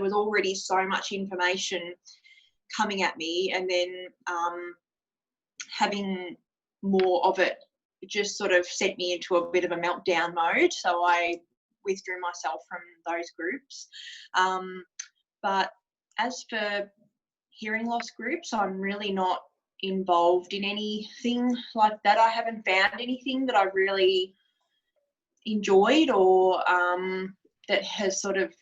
was already so much information coming at me, and then having more of it just sort of sent me into a bit of a meltdown mode. So I withdrew myself from those groups. But as for hearing loss groups, I'm really not involved in anything like that. I haven't found anything that I've really enjoyed or that has sort of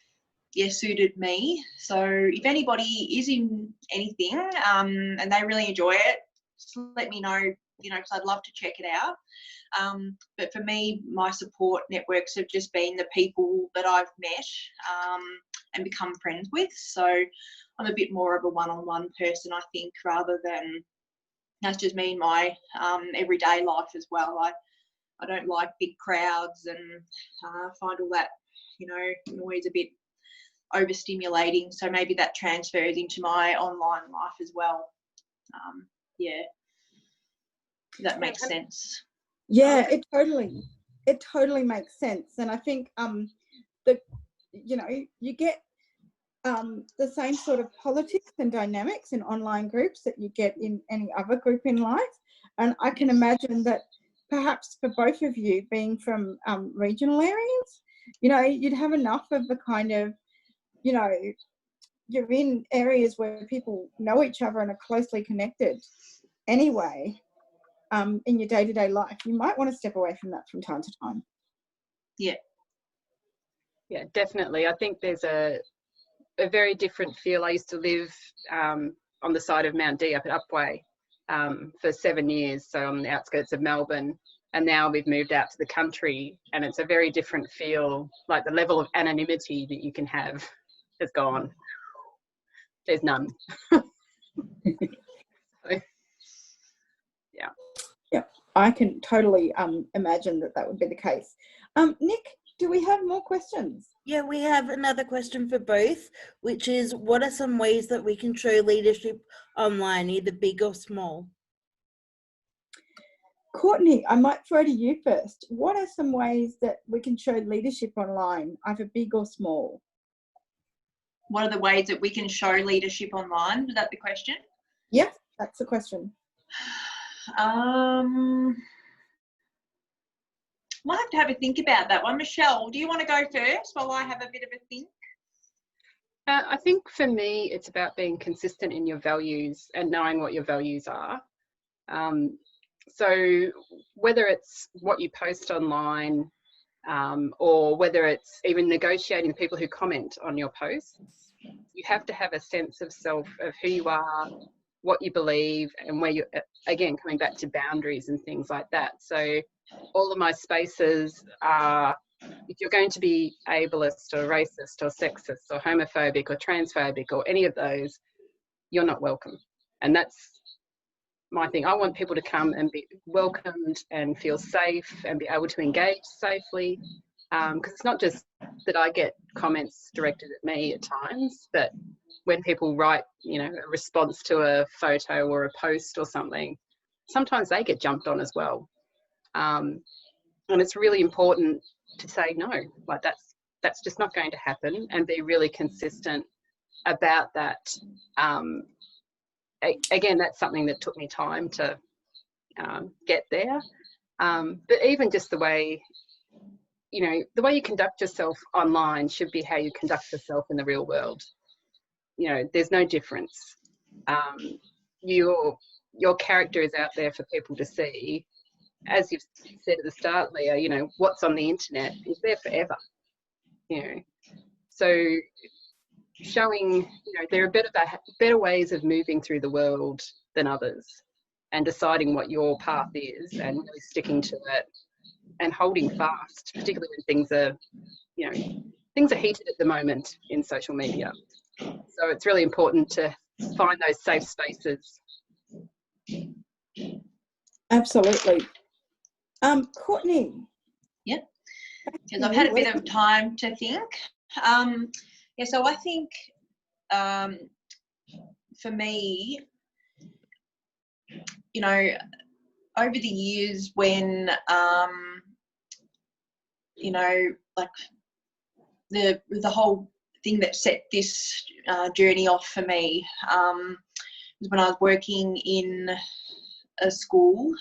suited me. So if anybody is in anything and they really enjoy it, just let me know, because I'd love to check it out. But for me, my support networks have just been the people that I've met and become friends with. So I'm a bit more of a one-on-one person, I think, rather than that's just me in my everyday life as well. I don't like big crowds and find all that, noise a bit overstimulating. So maybe that transfers into my online life as well. That makes sense. Yeah, it totally makes sense. And I think you get the same sort of politics and dynamics in online groups that you get in any other group in life. And I can imagine that perhaps for both of you being from regional areas, you'd have enough of the kind of, you're in areas where people know each other and are closely connected anyway. In your day-to-day life, you might want to step away from that from time to time. Yeah, definitely. I think there's a very different feel. I used to live on the side of Mount D up at Upway for 7 years, so on the outskirts of Melbourne, and now we've moved out to the country, and it's a very different feel. Like the level of anonymity that you can have has gone. There's none. I can totally imagine that would be the case. Nick, do we have more questions? Yeah, we have another question for both, which is, what are some ways that we can show leadership online, either big or small? Courtney, I might throw to you first. What are some ways that we can show leadership online, either big or small? What are the ways that we can show leadership online? Was that the question? Yes, that's the question. Might have to have a think about that one. Michelle, do you want to go first while I have a bit of a think? I think for me, it's about being consistent in your values and knowing what your values are. So whether it's what you post online, or whether it's even negotiating with people who comment on your posts, you have to have a sense of self, of who you are, what you believe, and where you, again, coming back to boundaries and things like that. So all of my spaces are, if you're going to be ableist or racist or sexist or homophobic or transphobic or any of those, you're not welcome. And that's my thing. I want people to come and be welcomed and feel safe and be able to engage safely, because it's not just that I get comments directed at me at times, but when people write, you know, a response to a photo or a post or something, sometimes they get jumped on as well. And it's really important to say no, like that's just not going to happen, and be really consistent about that. Again, that's something that took me time to get there. But even just the way, you know, the way you conduct yourself online should be how you conduct yourself in the real world. You know, there's no difference. Your character is out there for people to see. As you've said at the start, Leah, you know, what's on the internet is there forever. You know, so showing, you know, there are better ways of moving through the world than others, and deciding what your path is and really sticking to it and holding fast, particularly when things are, you know, things are heated at the moment in social media. So it's really important to find those safe spaces. Absolutely. Courtney. Yep. Because I've had a bit of time to think. Yeah, so I think for me, you know, over the years when, you know, like the whole thing that set this journey off for me was when I was working in a school,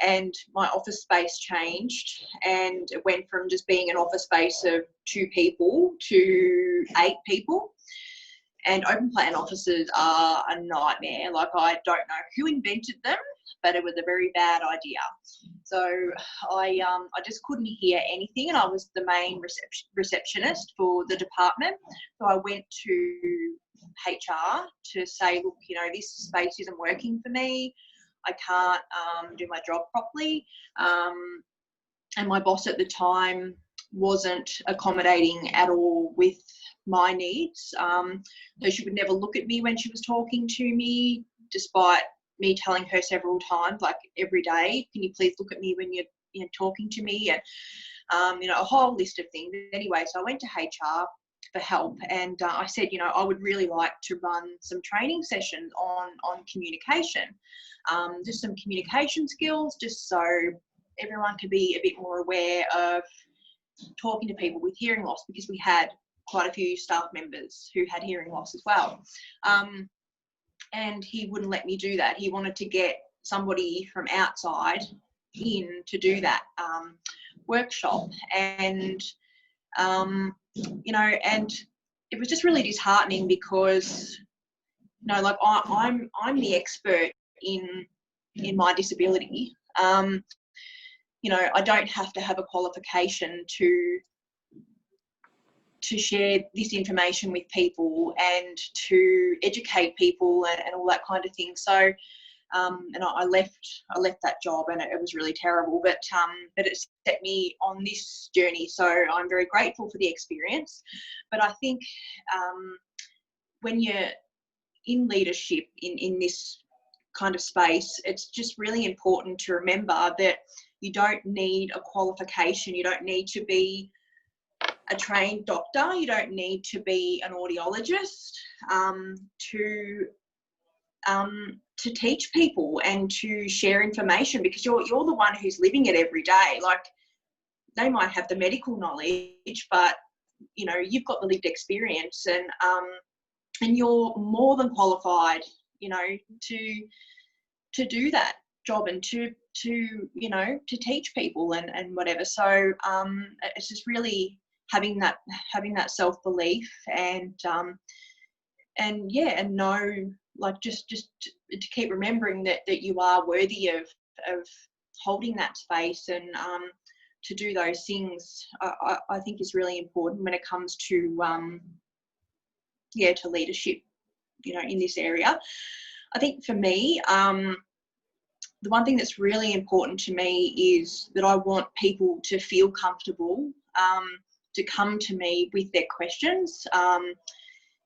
and my office space changed, and it went from just being an office space of 2 people to 8 people. And open plan offices are a nightmare. Like, I don't know who invented them, but it was a very bad idea. So I just couldn't hear anything, and I was the main receptionist for the department. So I went to HR to say, look, you know, this space isn't working for me. I can't do my job properly. And my boss at the time wasn't accommodating at all with my needs. So she would never look at me when she was talking to me, despite me telling her several times, like every day, can you please look at me when you're talking to me? And, you know, a whole list of things. Anyway, so I went to HR for help, and I said, you know, I would really like to run some training sessions on communication, just some communication skills, just so everyone could be a bit more aware of talking to people with hearing loss, because we had quite a few staff members who had hearing loss as well. And he wouldn't let me do that. He wanted to get somebody from outside in to do that workshop. And, you know, and it was just really disheartening because, you know, like I'm the expert in my disability. You know, I don't have to have a qualification to share this information with people and to educate people and all that kind of thing. So, and I left that job, and it was really terrible, but it set me on this journey. So I'm very grateful for the experience. But I think when you're in leadership in this kind of space, it's just really important to remember that you don't need a qualification. You don't need to be a trained doctor. You don't need to be an audiologist to teach people and to share information, because you're the one who's living it every day. Like, they might have the medical knowledge, but you know, you've got the lived experience, and you're more than qualified, you know, to do that job and to you know, to teach people and whatever. So it's just really having that self-belief and yeah, and know, like, just to keep remembering that you are worthy of holding that space, and to do those things, I think is really important when it comes to to leadership, you know, in this area. I think for me, the one thing that's really important to me is that I want people to feel comfortable to come to me with their questions.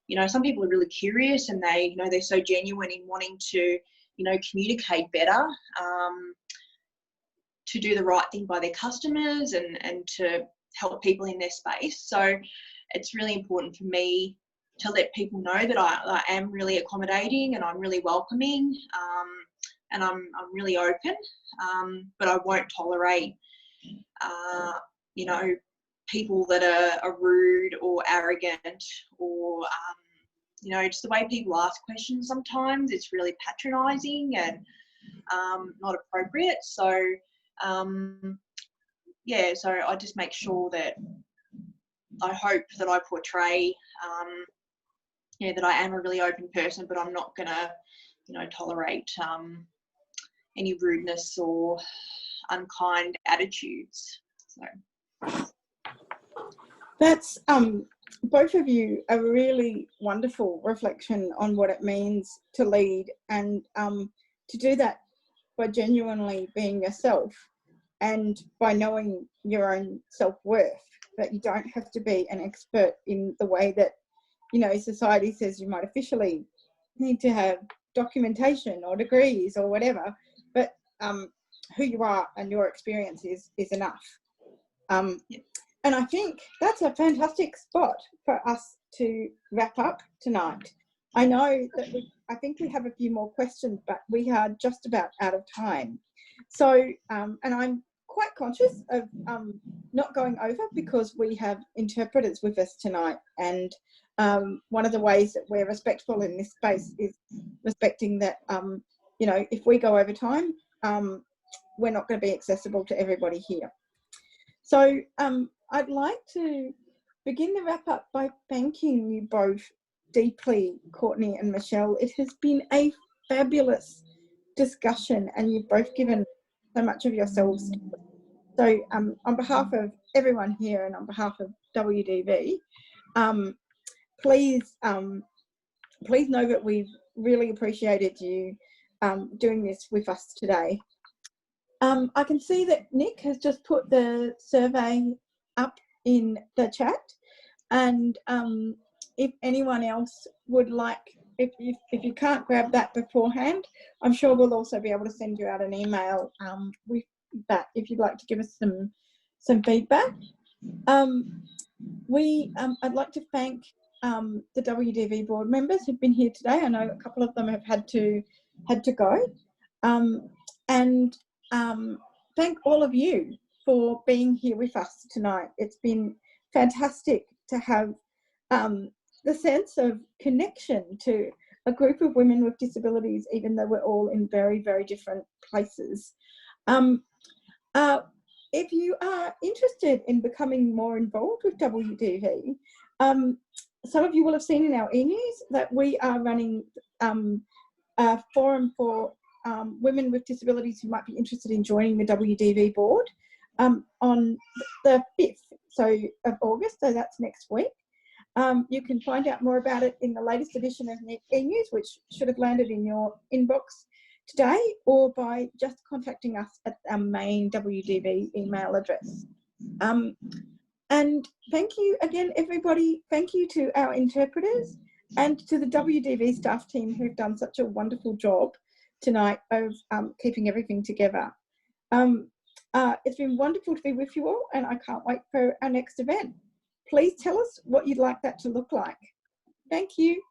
You know, some people are really curious, and they, you know, they're so genuine in wanting to, you know, communicate better, to do the right thing by their customers and to help people in their space. So it's really important for me to let people know that I am really accommodating and I'm really welcoming, and I'm really open, but I won't tolerate, you know, people that are rude or arrogant, or you know, just the way people ask questions sometimes, it's really patronising and not appropriate. So yeah, so I just make sure that I hope that I portray that I am a really open person, but I'm not gonna, you know, tolerate any rudeness or unkind attitudes. So That's both of you a really wonderful reflection on what it means to lead, and to do that by genuinely being yourself and by knowing your own self-worth, that you don't have to be an expert in the way that, you know, society says you might officially need to have documentation or degrees or whatever, but who you are and your experience is enough. And I think that's a fantastic spot for us to wrap up tonight. I know that I think we have a few more questions, but we are just about out of time. So, and I'm quite conscious of not going over, because we have interpreters with us tonight. And one of the ways that we're respectful in this space is respecting that, you know, if we go over time, we're not going to be accessible to everybody here. So I'd like to begin the wrap up by thanking you both deeply, Courtney and Michelle. It has been a fabulous discussion, and you've both given so much of yourselves. So on behalf of everyone here and on behalf of WDV, please know that we've really appreciated you doing this with us today. I can see that Nick has just put the survey up in the chat, and if anyone else would like, if you can't grab that beforehand, I'm sure we'll also be able to send you out an email with that if you'd like to give us some feedback. I'd like to thank the WDV board members who've been here today. I know a couple of them have had to go, and thank all of you for being here with us tonight. It's been fantastic to have the sense of connection to a group of women with disabilities, even though we're all in very, very different places. If you are interested in becoming more involved with WDV, some of you will have seen in our e-news that we are running a forum for women with disabilities who might be interested in joining the WDV board on the 5th of August, so that's next week. You can find out more about it in the latest edition of e-news, which should have landed in your inbox today, or by just contacting us at our main WDV email address. And thank you again, everybody. Thank you to our interpreters and to the WDV staff team who've done such a wonderful job tonight of keeping everything together. It's been wonderful to be with you all, and I can't wait for our next event. Please tell us what you'd like that to look like. Thank you.